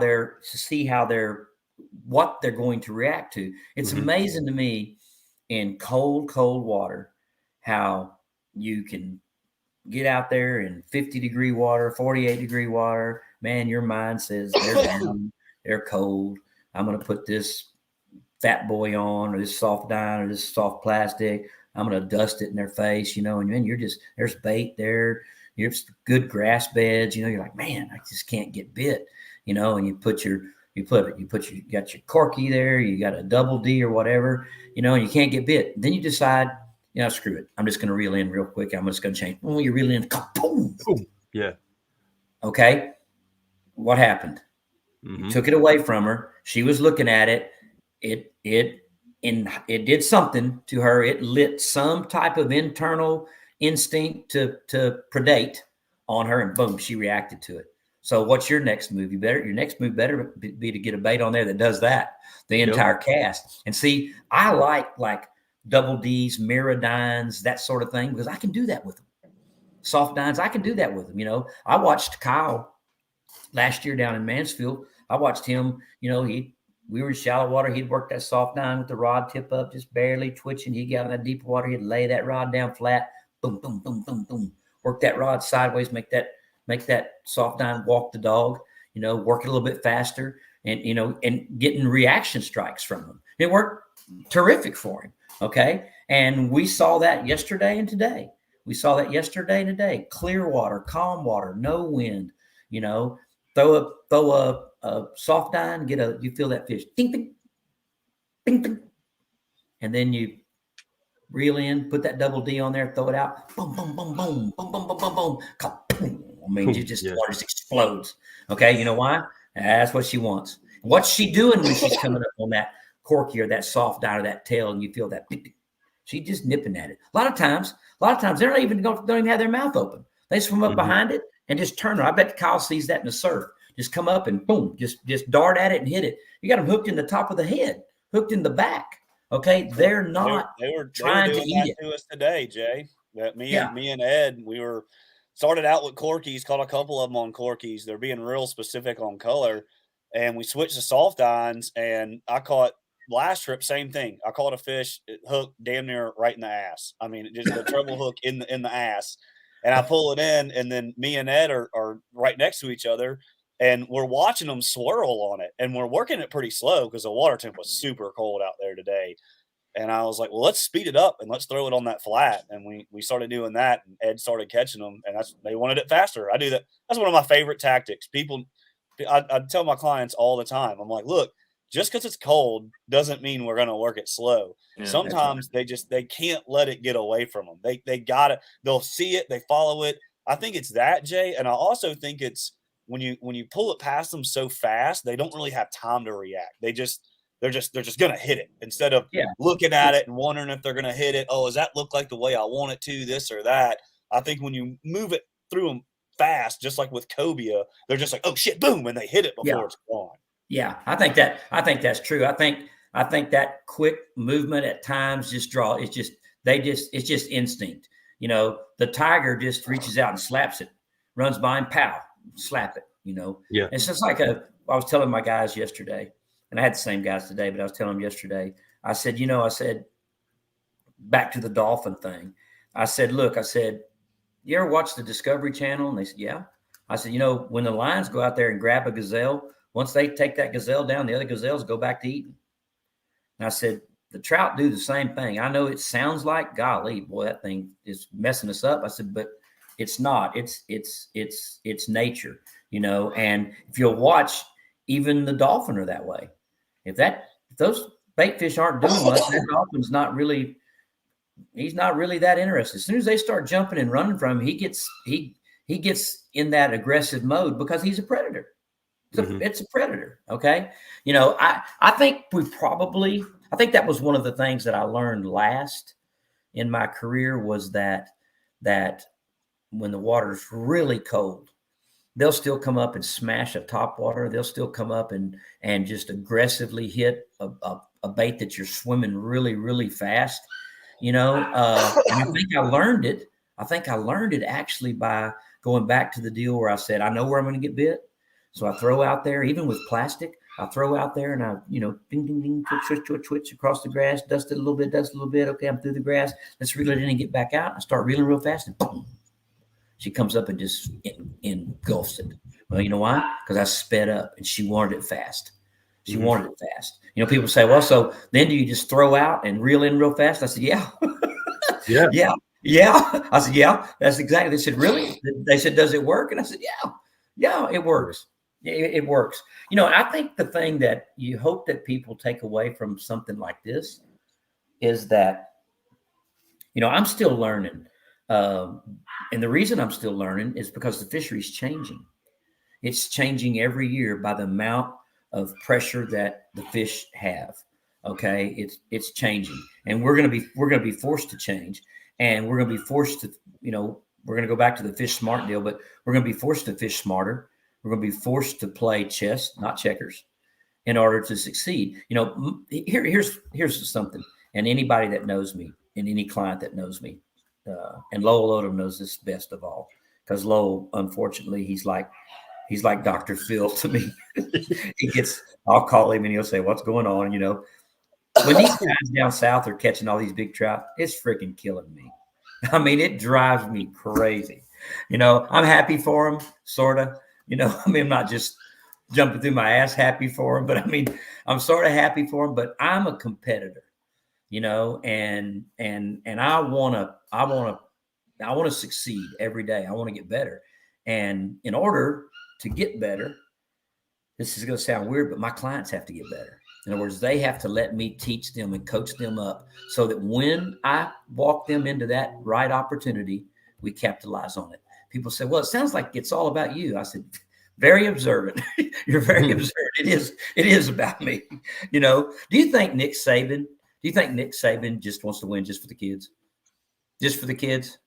what they're going to react to. It's amazing to me in cold water how you can get out there in 50-degree water, 48-degree water. Man, your mind says they're down, they're cold. I'm going to put this fat boy on, or this soft dine, or this soft plastic. I'm going to dust it in their face, and then there's bait there. There's good grass beds, you're like, man, I just can't get bit, and you got your corky there, you got a double D or whatever, and you can't get bit. Then you decide, screw it. I'm just going to reel in real quick. I'm just going to change. Oh, you're reeling in. Boom. Yeah. Okay. What happened? You took it away from her. She was looking at it. It did something to her. It lit some type of internal instinct to predate on her, and boom, she reacted to it. So what's your next move? Your next move better be to get a bait on there that does that, the entire cast. And see, I like double D's, Miradines, that sort of thing, because I can do that with them. Soft dines, I can do that with them. I watched Kyle last year down in Mansfield. I watched him, we were in shallow water. He'd work that soft dine with the rod tip up, just barely twitching. He'd get out in that deep water. He'd lay that rod down flat. Boom, boom, boom, boom, boom. Work that rod sideways, make that soft dine walk the dog, work it a little bit faster, and, and getting reaction strikes from him. It worked terrific for him. Okay. And we saw that yesterday and today. Clear water, calm water, no wind, throw a soft dine, you feel that fish, ding, ding, ding, ding. And then you reel in, put that double D on there, throw it out, boom, boom, boom, boom, boom, boom, boom, boom, boom. I mean, water just explodes. Okay, you know why? That's what she wants. What's she doing when she's coming up on that corky or that soft dine or that tail, and you feel that? She's just nipping at it. A lot of times they don't even have their mouth open. They swim up behind it and just turn her. I bet Kyle sees that in the surf. Just come up and boom, just dart at it and hit it. You got them hooked in the top of the head, hooked in the back. Okay, they're not trying to eat it. To us today, Jay. That me and Ed, we were started out with corkies, caught a couple of them on corkies. They're being real specific on color, and we switched to soft dines. And I caught last trip, same thing. I caught a fish, it hooked damn near right in the ass. I mean, just the treble hook in the ass, and I pull it in, and then me and Ed are right next to each other. And we're watching them swirl on it, and we're working it pretty slow because the water temp was super cold out there today. And I was like, well, let's speed it up and let's throw it on that flat. And we started doing that, and Ed started catching them, and they wanted it faster. I do that. That's one of my favorite tactics. I tell my clients all the time, I'm like, look, just because it's cold doesn't mean we're going to work it slow. Yeah, Sometimes they can't let it get away from them. They got it. They'll see it. They follow it. I think it's that, Jay. And I also think it's when you pull it past them so fast, they don't really have time to react. They're just going to hit it instead of looking at it and wondering if they're going to hit it. Oh, does that look like the way I want it to, this or that? I think when you move it through them fast, just like with cobia, they're just like, oh shit, boom, and they hit it before it's gone. Yeah, I think that's true. I think that quick movement at times it's just instinct. You know, the tiger just reaches out and slaps it, runs by and pow, slap it, you know. Yeah. It's just like I was telling my guys yesterday, and I had the same guys today, but I was telling them yesterday, I said, back to the dolphin thing. I said, look, you ever watch the Discovery Channel? And they said, yeah. I said, when the lions go out there and grab a gazelle, once they take that gazelle down, the other gazelles go back to eating. And I said, the trout do the same thing. I know it sounds like, golly, boy, that thing is messing us up. I said, but it's not. It's nature, And if you'll watch, even the dolphin are that way. If those bait fish aren't doing much, that dolphin's not really. He's not really that interested. As soon as they start jumping and running from him, he gets in that aggressive mode because he's a predator. It's a predator. Okay. I think I think that was one of the things that I learned last in my career was that when the water's really cold, they'll still come up and smash a topwater. They'll still come up and just aggressively hit a bait that you're swimming really, really fast. And I think I learned it. I think I learned it actually by going back to the deal where I said, I know where I'm going to get bit. So I throw out there, even with plastic, I throw out there and I, ding, ding, ding, twitch across the grass, dust it a little bit. Okay, I'm through the grass. Let's reel it in and get back out. I start reeling real fast and boom, she comes up and just engulfs it. Well, you know why? Because I sped up and she wanted it fast. She wanted it fast. People say, well, so then do you just throw out and reel in real fast? I said, yeah. Yeah. I said, yeah, that's exactly. They said, really? They said, does it work? And I said, yeah, it works. It works. I think the thing that you hope that people take away from something like this is that, I'm still learning. And the reason I'm still learning is because the fishery's changing. It's changing every year by the amount of pressure that the fish have. Okay. It's changing and we're going to be forced to change and we're going to be forced to, we're going to go back to the fish smart deal, but we're going to be forced to fish smarter. We're going to be forced to play chess, not checkers, in order to succeed. Here's something. And anybody that knows me and any client that knows me, and Lowell Odom knows this best of all because Lowell, unfortunately, he's like Dr. Phil to me. I'll call him and he'll say, what's going on? When these guys down south are catching all these big trout, it's freaking killing me. I mean, it drives me crazy. I'm happy for them, sort of. I'm not just jumping through my ass happy for them, but I mean, I'm sort of happy for them, but I'm a competitor, and I want to succeed every day. I want to get better. And in order to get better, this is going to sound weird, but my clients have to get better. In other words, they have to let me teach them and coach them up so that when I walk them into that right opportunity, we capitalize on it. People say, well, it sounds like it's all about you. I said, very observant. You're very observant. It is about me. Do you think Nick Saban just wants to win just for the kids? Just for the kids?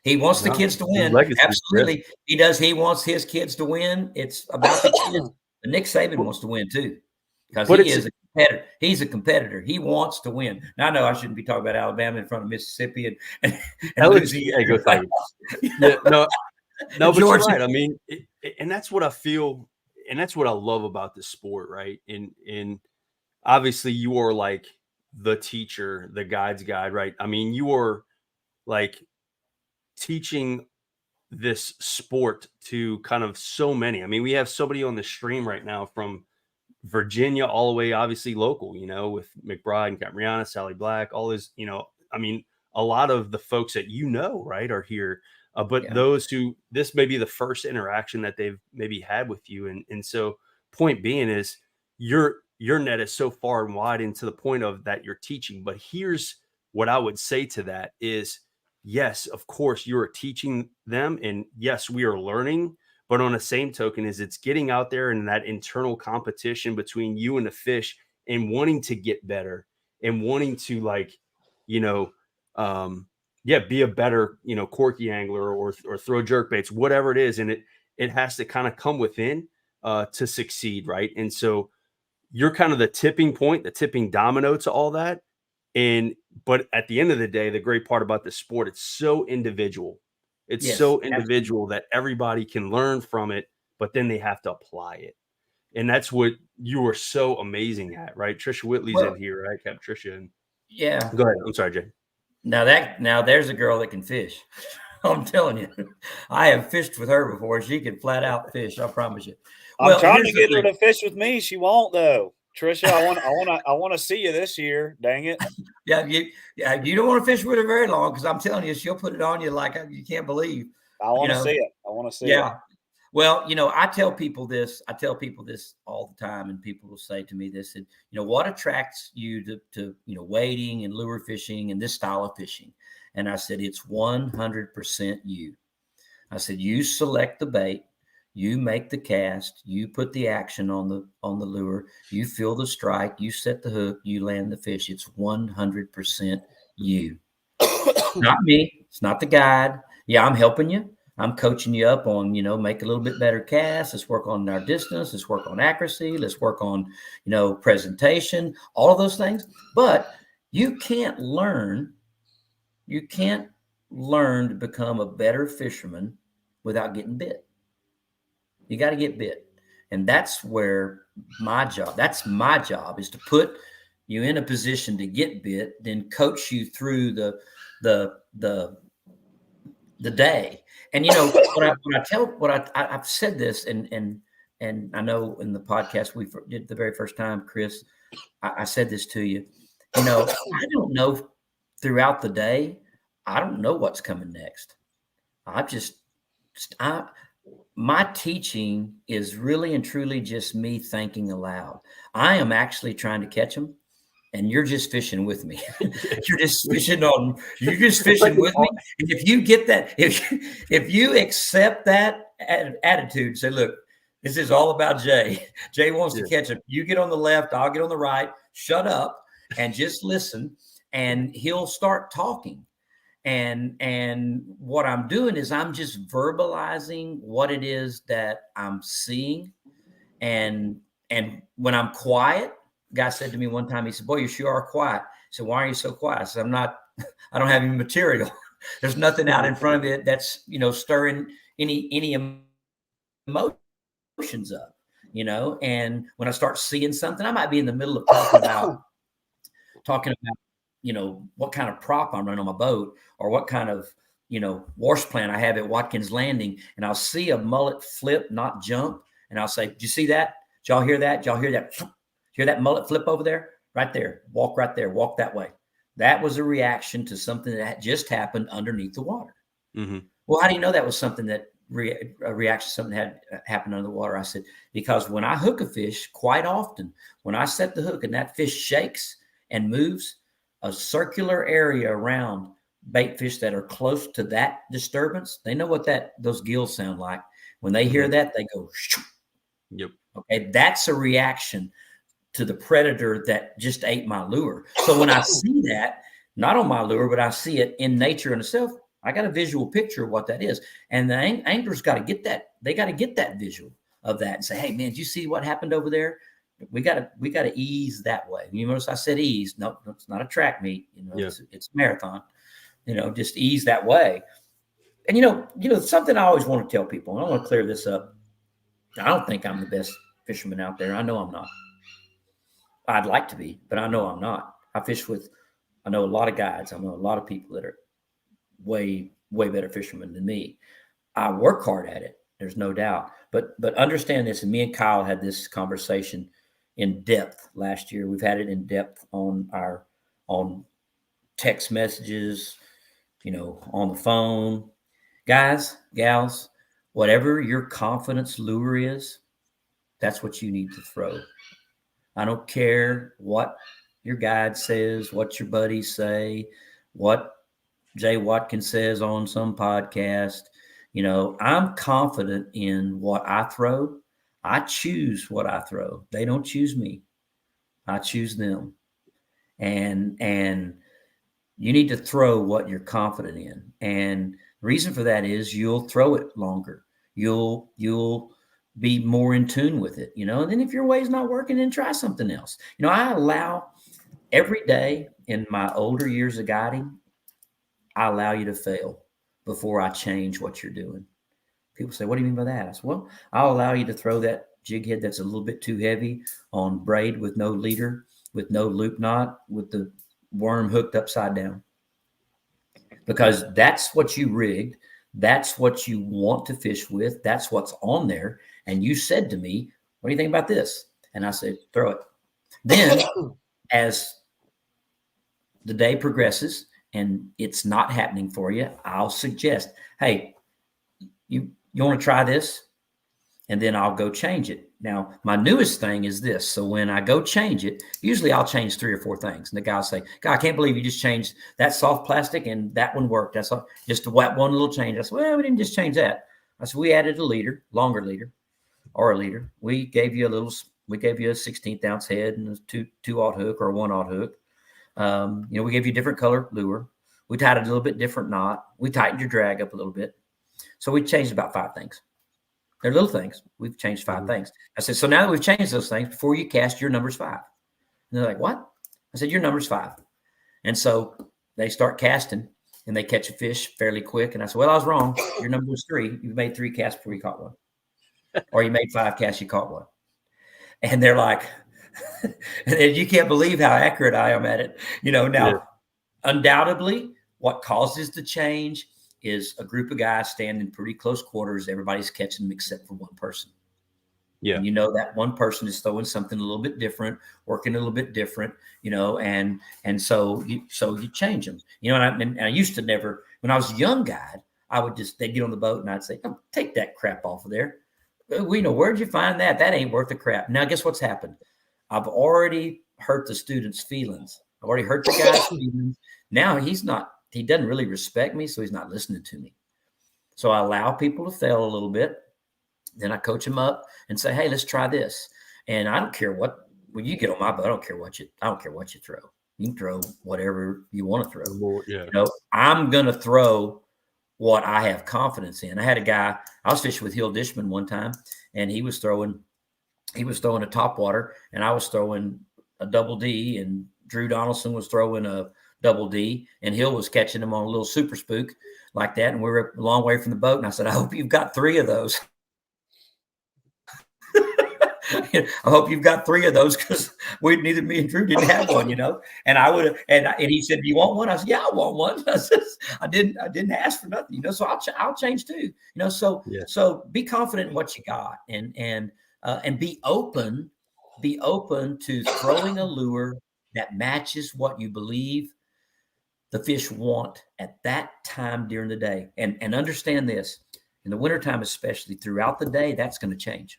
He wants the kids to win. Absolutely. Yeah. He does. He wants his kids to win. It's about the kids. But Nick Saban wants to win too. Because he is a competitor. He's a competitor. He wants to win. Now, I know I shouldn't be talking about Alabama in front of Mississippi and Louisiana. No, but you're right. I mean, and that's what I feel, and that's what I love about this sport, right? And obviously, you are like the teacher, the guide's guide, right? I mean, you are like teaching this sport to kind of so many. I mean, we have somebody on the stream right now from Virginia all the way, obviously local, with McBride and Capriana, Sally Black, all this, I mean, a lot of the folks that right, are here. But those who, this may be the first interaction that they've maybe had with you. And so point being is you're your net is so far and wide, and to the point of that you're teaching. But here's what I would say to that is, yes, of course you are teaching them, and yes, we are learning. But on the same token, is it's getting out there and that internal competition between you and the fish, and wanting to get better, and wanting to, like, you know, be a better, corky angler, or throw jerk baits, whatever it is. And it has to kind of come within to succeed, right? And so you're kind of the tipping point, the tipping domino to all that. But at the end of the day, the great part about the sport, it's so individual. It's Yes, so absolutely. individual that everybody can learn from it, but then they have to apply it. And that's what you are so amazing at, right? Trisha Whitley's in here, right? Cap Trisha. And Yeah. go ahead. I'm sorry, Jay. Now there's a girl that can fish. I'm telling you, I have fished with her before. She can flat out fish. I promise you. I'm trying to get her to fish with me. She won't, though. Trisha, I want to see you this year. Dang it. Yeah, you don't want to fish with her very long, because I'm telling you, she'll put it on you like you can't believe. I want to see it. I want to see it. Yeah. Well, I tell people this. I tell people this all the time, and people will say to me this, and what attracts you to wading and lure fishing and this style of fishing? And I said, it's 100% you. I said, you select the bait, you make the cast, you put the action on the lure, you feel the strike, you set the hook, you land the fish. It's 100% you. Not me. It's not the guide. Yeah, I'm helping you. I'm coaching you up on, make a little bit better cast. Let's work on our distance. Let's work on accuracy. Let's work on, presentation, all of those things. But you can't learn to become a better fisherman without getting bit. You got to get bit. And that's where my job is to put you in a position to get bit, then coach you through the day. And I've said this, and I know in the podcast we did the very first time, Chris, I said this to you. I don't know throughout the day. I don't know what's coming next. My teaching is really and truly just me thinking aloud. I am actually trying to catch them, and you're just fishing with me. You're just fishing with me. And if you get that, if you accept that attitude, say, look, this is all about Jay. Jay wants to catch him. You get on the left, I'll get on the right. Shut up and just listen, and he'll start talking. And what I'm doing is I'm just verbalizing what it is that I'm seeing. And when I'm quiet, a guy said to me one time, he said, boy, you sure are quiet. I said, why are you so quiet? I said, I don't have any material. There's nothing out in front of it that's, stirring any emotions up, and when I start seeing something, I might be in the middle of talking about, what kind of prop I'm running on my boat, or what kind of, wash plan I have at Watkins Landing. And I'll see a mullet flip, not jump. And I'll say, did you see that? Did y'all hear that? Did y'all hear that? Hear that mullet flip over there? Right there. Walk right there. Walk that way. That was a reaction to something that just happened underneath the water. Mm-hmm. Well, how do you know that was something that a reaction to something had happened under the water? I said, because when I hook a fish, quite often, when I set the hook and that fish shakes and moves, a circular area around bait fish that are close to that disturbance, they know what those gills sound like. When they hear that, they go, shoo. Yep. Okay, that's a reaction to the predator that just ate my lure. So when I see that, not on my lure, but I see it in nature in itself, I got a visual picture of what that is. And the angler's got to get that. They got to get that visual of that and say, hey, man, did you see what happened over there? We got to ease that way. You notice I said ease. No, it's not a track meet. It's a marathon. Just ease that way. And something I always want to tell people, and I want to clear this up. I don't think I'm the best fisherman out there. I know I'm not. I'd like to be, but I know I'm not. I know a lot of guides. I know a lot of people that are way, way better fishermen than me. I work hard at it. There's no doubt. But understand this, and me and Kyle had this conversation in depth last year. We've had it in depth on text messages, on the phone. Guys, gals, whatever your confidence lure is, that's what you need to throw. I don't care what your guide says, what your buddies say, what Jay Watkins says on some podcast. I'm confident in what I throw. I choose what I throw. They don't choose me. I choose them. And you need to throw what you're confident in. And the reason for that is you'll throw it longer. You'll be more in tune with it, and then if your way's not working, then try something else. I allow every day in my older years of guiding, I allow you to fail before I change what you're doing. People say, what do you mean by that? I said, well, I'll allow you to throw that jig head that's a little bit too heavy on braid with no leader, with no loop knot, with the worm hooked upside down. Because that's what you rigged. That's what you want to fish with. That's what's on there. And you said to me, what do you think about this? And I said, throw it. Then as the day progresses and it's not happening for you, I'll suggest, hey, you want to try this? And then I'll go change it. Now, my newest thing is this. So when I go change it, usually I'll change 3 or 4 things. And the guy will say, God, I can't believe you just changed that soft plastic and that one worked. That's all, just one little change. I said, well, we didn't just change that. I said, we added a leader, longer leader, or a leader. We gave you a 16th ounce head and a 2/0 hook or a 1/0 hook. We gave you a different color lure. We tied a little bit different knot. We tightened your drag up a little bit. So we changed about 5 things. They're little things. We've changed 5 things. I said, so now that we've changed those things, before you cast, your number's 5. And they're like, what? I said, your number's 5. And so they start casting and they catch a fish fairly quick. And I said, well, I was wrong. Your number was 3. You made 3 casts before you caught one. Or you made 5 casts, you caught one. And they're like, and you can't believe how accurate I am at it. Undoubtedly, what causes the change is a group of guys standing pretty close quarters. Everybody's catching them except for one person. Yeah. And that one person is throwing something a little bit different, working a little bit different, and so you change them. And I used to never, when I was a young guy, they'd get on the boat and I'd say, oh, take that crap off of there. Where'd you find that? That ain't worth the crap. Now, guess what's happened? I've already hurt the student's feelings. I've already hurt the guy's feelings. Now he doesn't really respect me, so he's not listening to me. So I allow people to fail a little bit. Then I coach them up and say, hey, let's try this. And I don't care when you get on my boat, I don't care what you throw. You can throw whatever you want to throw. Yeah. I'm going to throw what I have confidence in. I had a guy, I was fishing with Hill Dishman one time, and he was throwing a top water, and I was throwing a double D, and Drew Donaldson was throwing a double D, and Hill was catching them on a little super spook like that. And we were a long way from the boat. And I said, I hope you've got 3 of those. I hope you've got 3 of those, because neither me and Drew didn't have one, And I would have, and he said, do you want one? I said, yeah, I want one. I said, I didn't ask for nothing, so I'll change too, so be confident in what you got, and be open to throwing a lure that matches what you believe the fish want at that time during the day. And understand this, in the wintertime, especially throughout the day, that's going to change.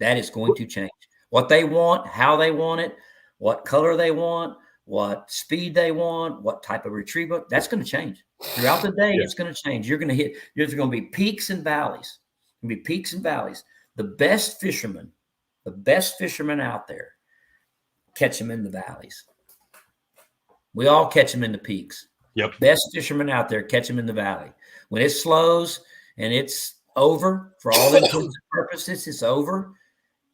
That is going to change. What they want, how they want it, what color they want, what speed they want, what type of retrieval, that's going to change. Throughout the day, It's going to change. There's going to be peaks and valleys. The best fishermen out there, catch them in the valleys. We all catch them in the peaks. Yep. Best fishermen out there, catch them in the valley. When it slows and it's over, for all intents and purposes, it's over.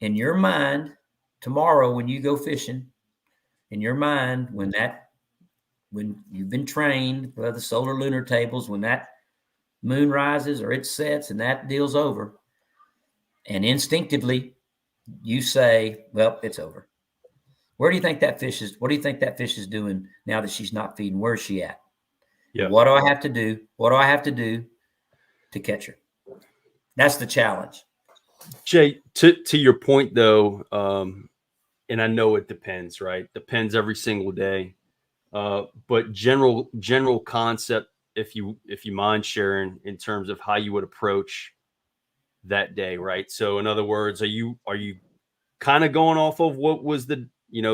In your mind, tomorrow when you go fishing, in your mind, when you've been trained by the solar lunar tables, when that moon rises or it sets and that deal's over, and instinctively you say, well, it's over. What do you think that fish is doing now that she's not feeding? Where's she at? Yeah. What do I have to do? What do I have to do to catch her? That's the challenge. Jay, to your point though, and I know it depends, right? Depends every single day. But general concept, if you mind sharing, in terms of how you would approach that day, right? So in other words, are you kind of going off of what was the,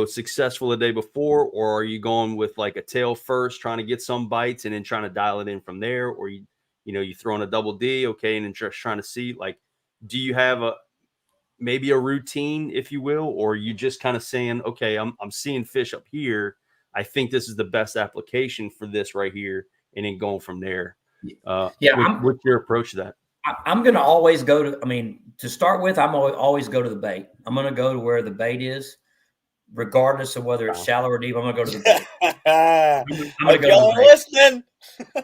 successful the day before, or are you going with like a tail first, trying to get some bites and then trying to dial it in from there? Or you throw in a double D, okay, and then just trying to see, like, do you have maybe a routine, if you will, or are you just kind of saying, okay, I'm seeing fish up here, I think this is the best application for this right here, and then going from there? What's your approach to that? I'm going to always go to, to start with, I'm always go to the bait. I'm going to go to where the bait is, regardless of whether it's shallow or deep. I'm going to go to the bait. I'm going to go to the bait. Listening.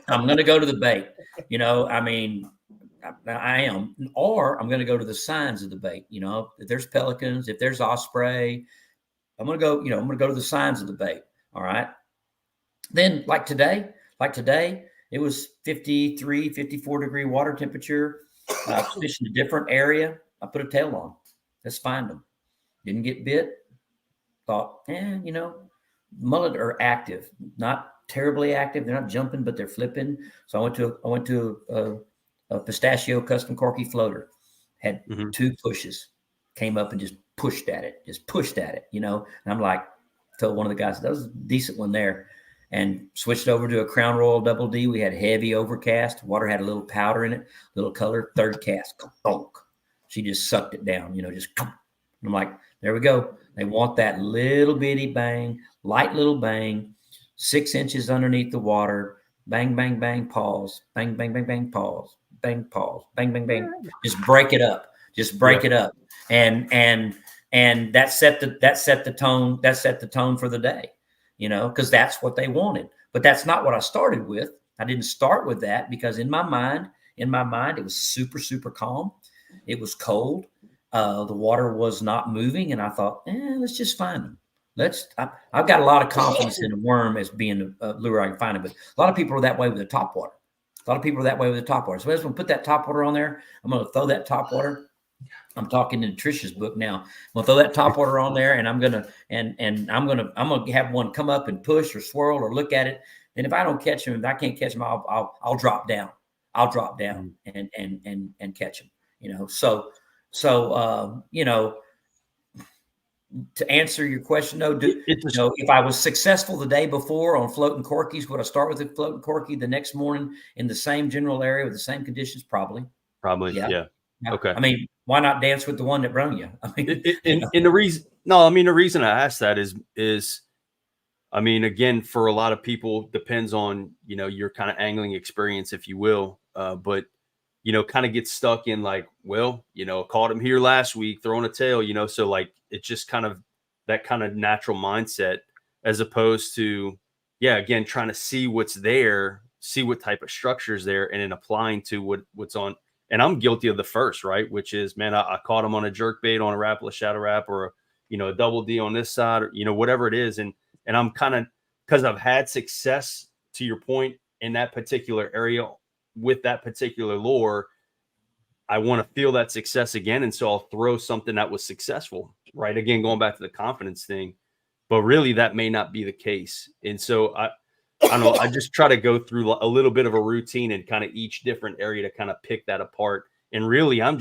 I'm going to go to the bait. I am, or I'm going to go to the signs of the bait. If there's pelicans, if there's osprey, I'm going to go, I'm going to go to the signs of the bait. All right. Then like today, it was 53, 54 degree water temperature. Fishing a different area. I put a tail on. Let's find them. Didn't get bit. Thought, mullet are active, not terribly active. They're not jumping, but they're flipping. So I went to a pistachio custom corky floater. Had 2 pushes. Came up and just pushed at it. And I'm like, told one of the guys, that was a decent one there. And switched over to a Crown Royal Double D. We had heavy overcast. Water had a little powder in it, little color. 3rd cast, bonk. She just sucked it down, just. And I'm like, there we go. They want that little bitty bang, light little bang, 6 inches underneath the water. Bang, bang, bang, pause. Bang, bang, bang, bang, pause. Bang, pause. Bang, bang, bang. Just break it up. It up. And that set the tone. That set the tone for the day. Because that's what they wanted. But that's not what I started with. I didn't start with that because in my mind, it was super, super calm. It was cold. The water was not moving. And I thought, let's just find them. I've got a lot of confidence in a worm as being a lure I can find it. But a lot of people are that way with the top water. So I'm going to put that top water on there. I'm going to throw that top water. I'm talking in Tricia's book now. I'm gonna throw that top water on there, and I'm gonna have one come up and push or swirl or look at it. And if I don't catch him, if I can't catch him, I'll drop down. I'll drop down and catch him. To answer your question, though, if I was successful the day before on floating corkies, would I start with a floating corky the next morning in the same general area with the same conditions? Probably. Yeah. Okay. Why not dance with the one that brung you? The reason I asked that is, again, for a lot of people, depends on, your kind of angling experience, if you will. But, kind of get stuck in like, well, caught him here last week, throwing a tail, so like, it's just kind of that kind of natural mindset as opposed to, again, trying to see what's there, see what type of structure is there, and then applying to what's on. And I'm guilty of the first, right? Which is, man, I caught him on a jerk bait, on a rapid shadow wrap, or a double D on this side, or whatever it is. And I'm kind of, because I've had success, to your point, in that particular area with that particular lure, I want to feel that success again. And so I'll throw something that was successful, right? Again, going back to the confidence thing, but really that may not be the case. And so I don't know. I just try to go through a little bit of a routine in kind of each different area to kind of pick that apart. And really, I'm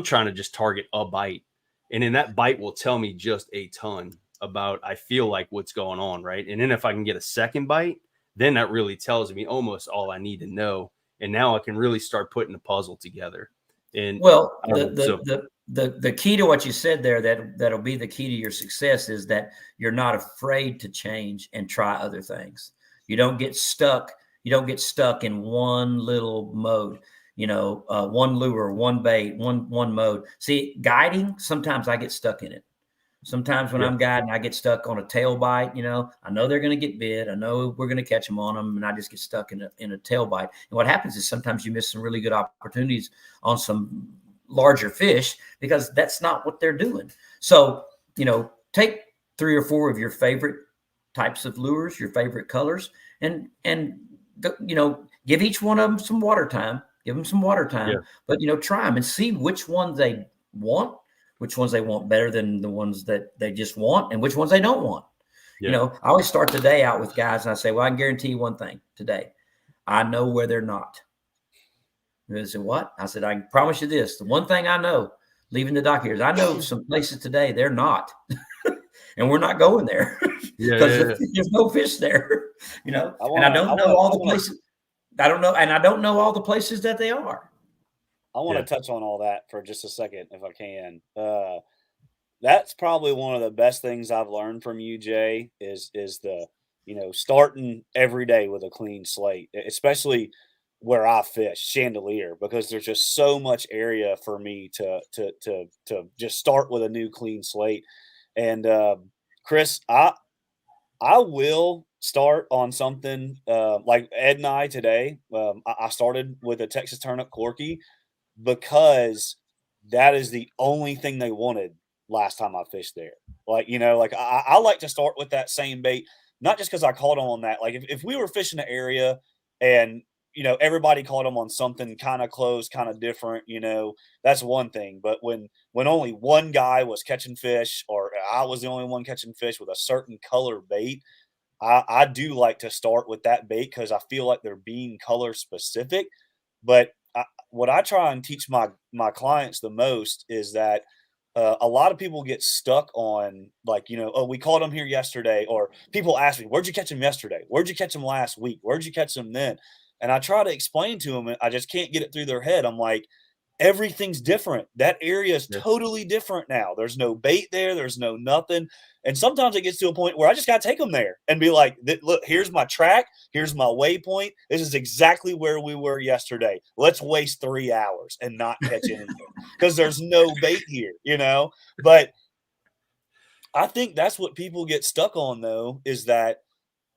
trying to just target a bite. And then that bite will tell me just a ton about, I feel like, what's going on, right? And then if I can get a second bite, then that really tells me almost all I need to know. And now I can really start putting the puzzle together. And well, the key to what you said there, that'll be the key to your success, is that you're not afraid to change and try other things. You don't get stuck. In one little mode, one lure, one bait, one mode. See, guiding, sometimes I get stuck in it. Sometimes when I'm guiding, I get stuck on a tail bite. I know they're going to get bit. I know we're going to catch them on them, and I just get stuck in a tail bite. And what happens is sometimes you miss some really good opportunities on some larger fish because that's not what they're doing. So, take 3 or 4 of your favorite types of lures, your favorite colors, and give each one of them some water time. Give them some water time, but try them and see which ones they want, which ones they want better than the ones that they just want, and which ones they don't want. I always start the day out with guys and I say, well, I can guarantee you one thing today. I know where they're not. And they said, what? I said, I can promise you this. The one thing I know, leaving the dock areas. I know some places today they're not, and we're not going there because there's no fish there, you know. And I don't know all the places. I don't know, and I don't know all the places that they are. I want to touch on all that for just a second, if I can. That's probably one of the best things I've learned from you, Jay, is the, you know, starting every day with a clean slate, especially where I fish Chandelier, because there's just so much area for me to just start with a new clean slate. And Chris, I will start on something like Ed and I today. I started with a Texas turnip corky because that is the only thing they wanted last time I fished there. Like, you know, like I like to start with that same bait, not just because I caught them on that. Like if we were fishing an area and, you know, everybody caught them on something kind of close, kind of different, you know, that's one thing. But when only one guy was catching fish, or I was the only one catching fish with a certain color bait, I do like to start with that bait because I feel like they're being color specific. But what I try and teach my clients the most is that a lot of people get stuck on, like, you know, oh, we caught them here yesterday, or people ask me, where'd you catch them yesterday? Where'd you catch them last week? Where'd you catch them then? And I try to explain to them, and I just can't get it through their head. I'm like, everything's different. That area is totally different now. There's no bait there. There's no nothing. And sometimes it gets to a point where I just got to take them there and be like, look, here's my track. Here's my waypoint. This is exactly where we were yesterday. Let's waste 3 hours and not catch anything because there's no bait here, you know? But I think that's what people get stuck on, though, is that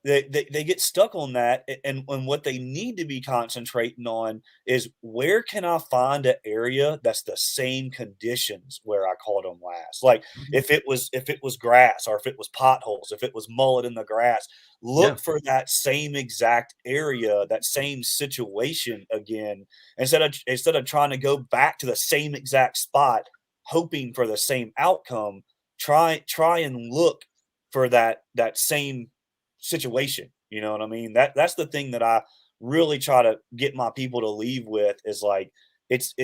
they get stuck on that, and what they need to be concentrating on is, where can I find an area that's the same conditions where I caught them last? Like if it was grass, or if it was potholes, if it was mullet in the grass, look for that same exact area, that same situation again, instead of trying to go back to the same exact spot hoping for the same outcome. Try and look for that same situation. You know what I mean? That's the thing that I really try to get my people to leave with, is like, it's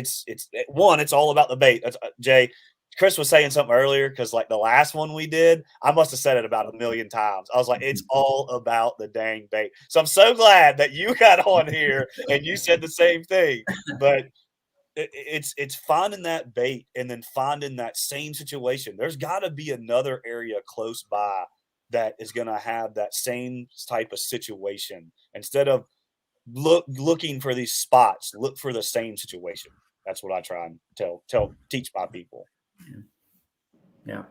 one, it's all about the bait. That's Jay. Chris was saying something earlier, because like the last one we did, I must have said it about 1 million times. I was like, it's all about the dang bait. So I'm so glad that you got on here and you said the same thing. But it's finding that bait and then finding that same situation. There's got to be another area close by that is going to have that same type of situation. Instead of looking for these spots, look for the same situation. That's what I try and teach my people. Yeah.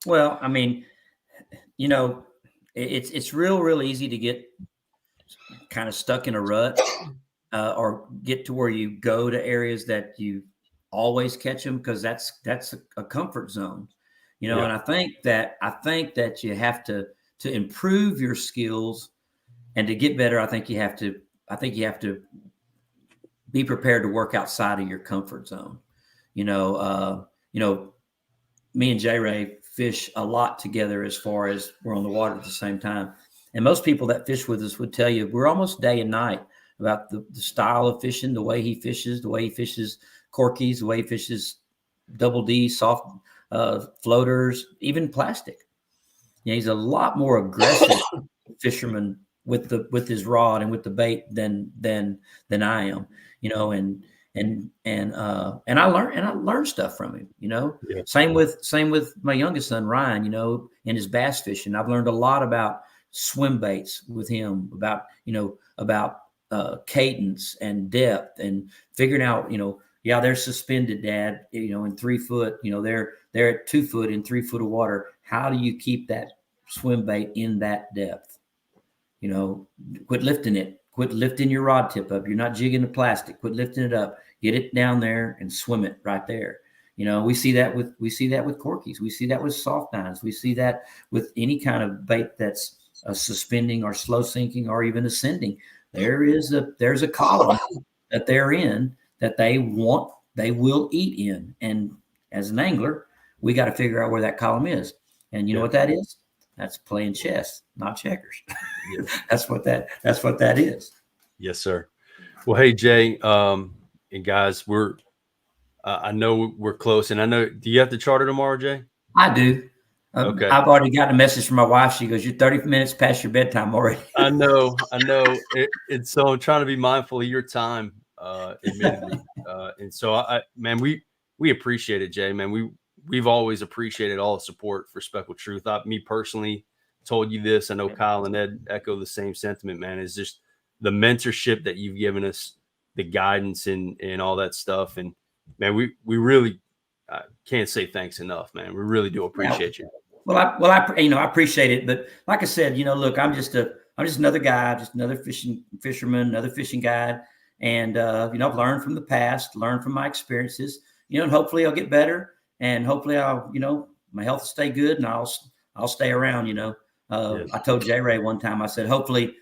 Well, I mean, you know, it's real easy to get kind of stuck in a rut, or get to where you go to areas that you always catch them, because that's a comfort zone. You know, and I think that you have to improve your skills and to get better. I think you have to be prepared to work outside of your comfort zone. You know, me and J Ray fish a lot together, as far as we're on the water at the same time. And most people that fish with us would tell you we're almost day and night about the style of fishing, the way he fishes corkies, the way he fishes double D, soft floaters, even plastic. You know, he's a lot more aggressive fisherman with his rod and with the bait than I am. You know, and I learned stuff from him. You know, same with my youngest son Ryan. You know, in his bass fishing, I've learned a lot about swim baits with him, about cadence and depth, and figuring out, you know, they're suspended, Dad, you know, in 3 foot, you know, they're at 2 foot in 3 foot of water. How do you keep that swim bait in that depth? You know, quit lifting it. Quit lifting your rod tip up. You're not jigging the plastic. Quit lifting it up. Get it down there and swim it right there. You know, we see that with corkies. We see that with soft nines. We see that with any kind of bait that's suspending or slow sinking or even ascending. There's a column that they're in that they will eat in. And as an angler, we got to figure out where that column is. And you know what that is? That's playing chess, not checkers. That's what that is. Yes, sir. Well, hey, Jay, and guys, we're I know we're close, and I know. Do you have to charter tomorrow, Jay? I do. Okay. I've already gotten a message from my wife. She goes, "You're 30 minutes past your bedtime already." I know. It's so I'm trying to be mindful of your time, admittedly. And so man, we appreciate it, Jay. Man, we've always appreciated all the support for Speckled Truth. Me personally told you this. I know Kyle and Ed echo the same sentiment, man. It's just the mentorship that you've given us, the guidance and all that stuff. And man, we really can't say thanks enough, man. We really do appreciate you. Well, I appreciate it, but like I said, look, I'm just another guy, just another fisherman, another fishing guide, and I've learned from the past, learned from my experiences, and hopefully I'll get better, and hopefully I'll, my health will stay good, and I'll stay around. Yes. I told J Ray one time, I said, hopefully,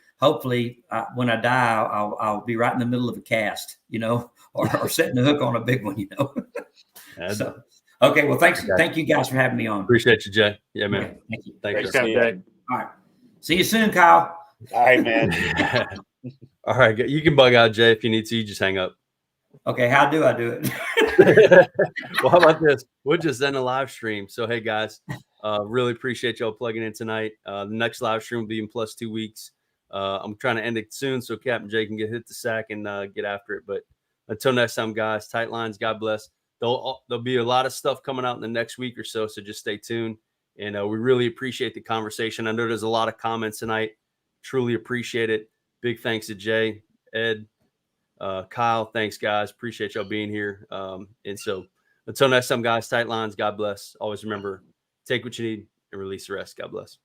when I die, I'll be right in the middle of a cast, or setting the hook on a big one, So. Okay, well, thank you guys for having me on. Appreciate you, Jay. Yeah, man. Okay, thank you. Thanks, Jay. All right. See you soon, Kyle. All right, man. All right. You can bug out Jay if you need to. You just hang up. Okay, how do I do it? Well, how about this? We'll just end a live stream. So, hey, guys, really appreciate y'all plugging in tonight. The next live stream will be in plus 2 weeks. I'm trying to end it soon so Captain Jay can hit the sack and get after it. But until next time, guys, tight lines. God bless. There'll be a lot of stuff coming out in the next week or so just stay tuned. And we really appreciate the conversation. I know there's a lot of comments tonight. Truly appreciate it. Big thanks to Jay, Ed, Kyle. Thanks, guys. Appreciate y'all being here. And so until next time, guys, tight lines. God bless. Always remember, take what you need and release the rest. God bless.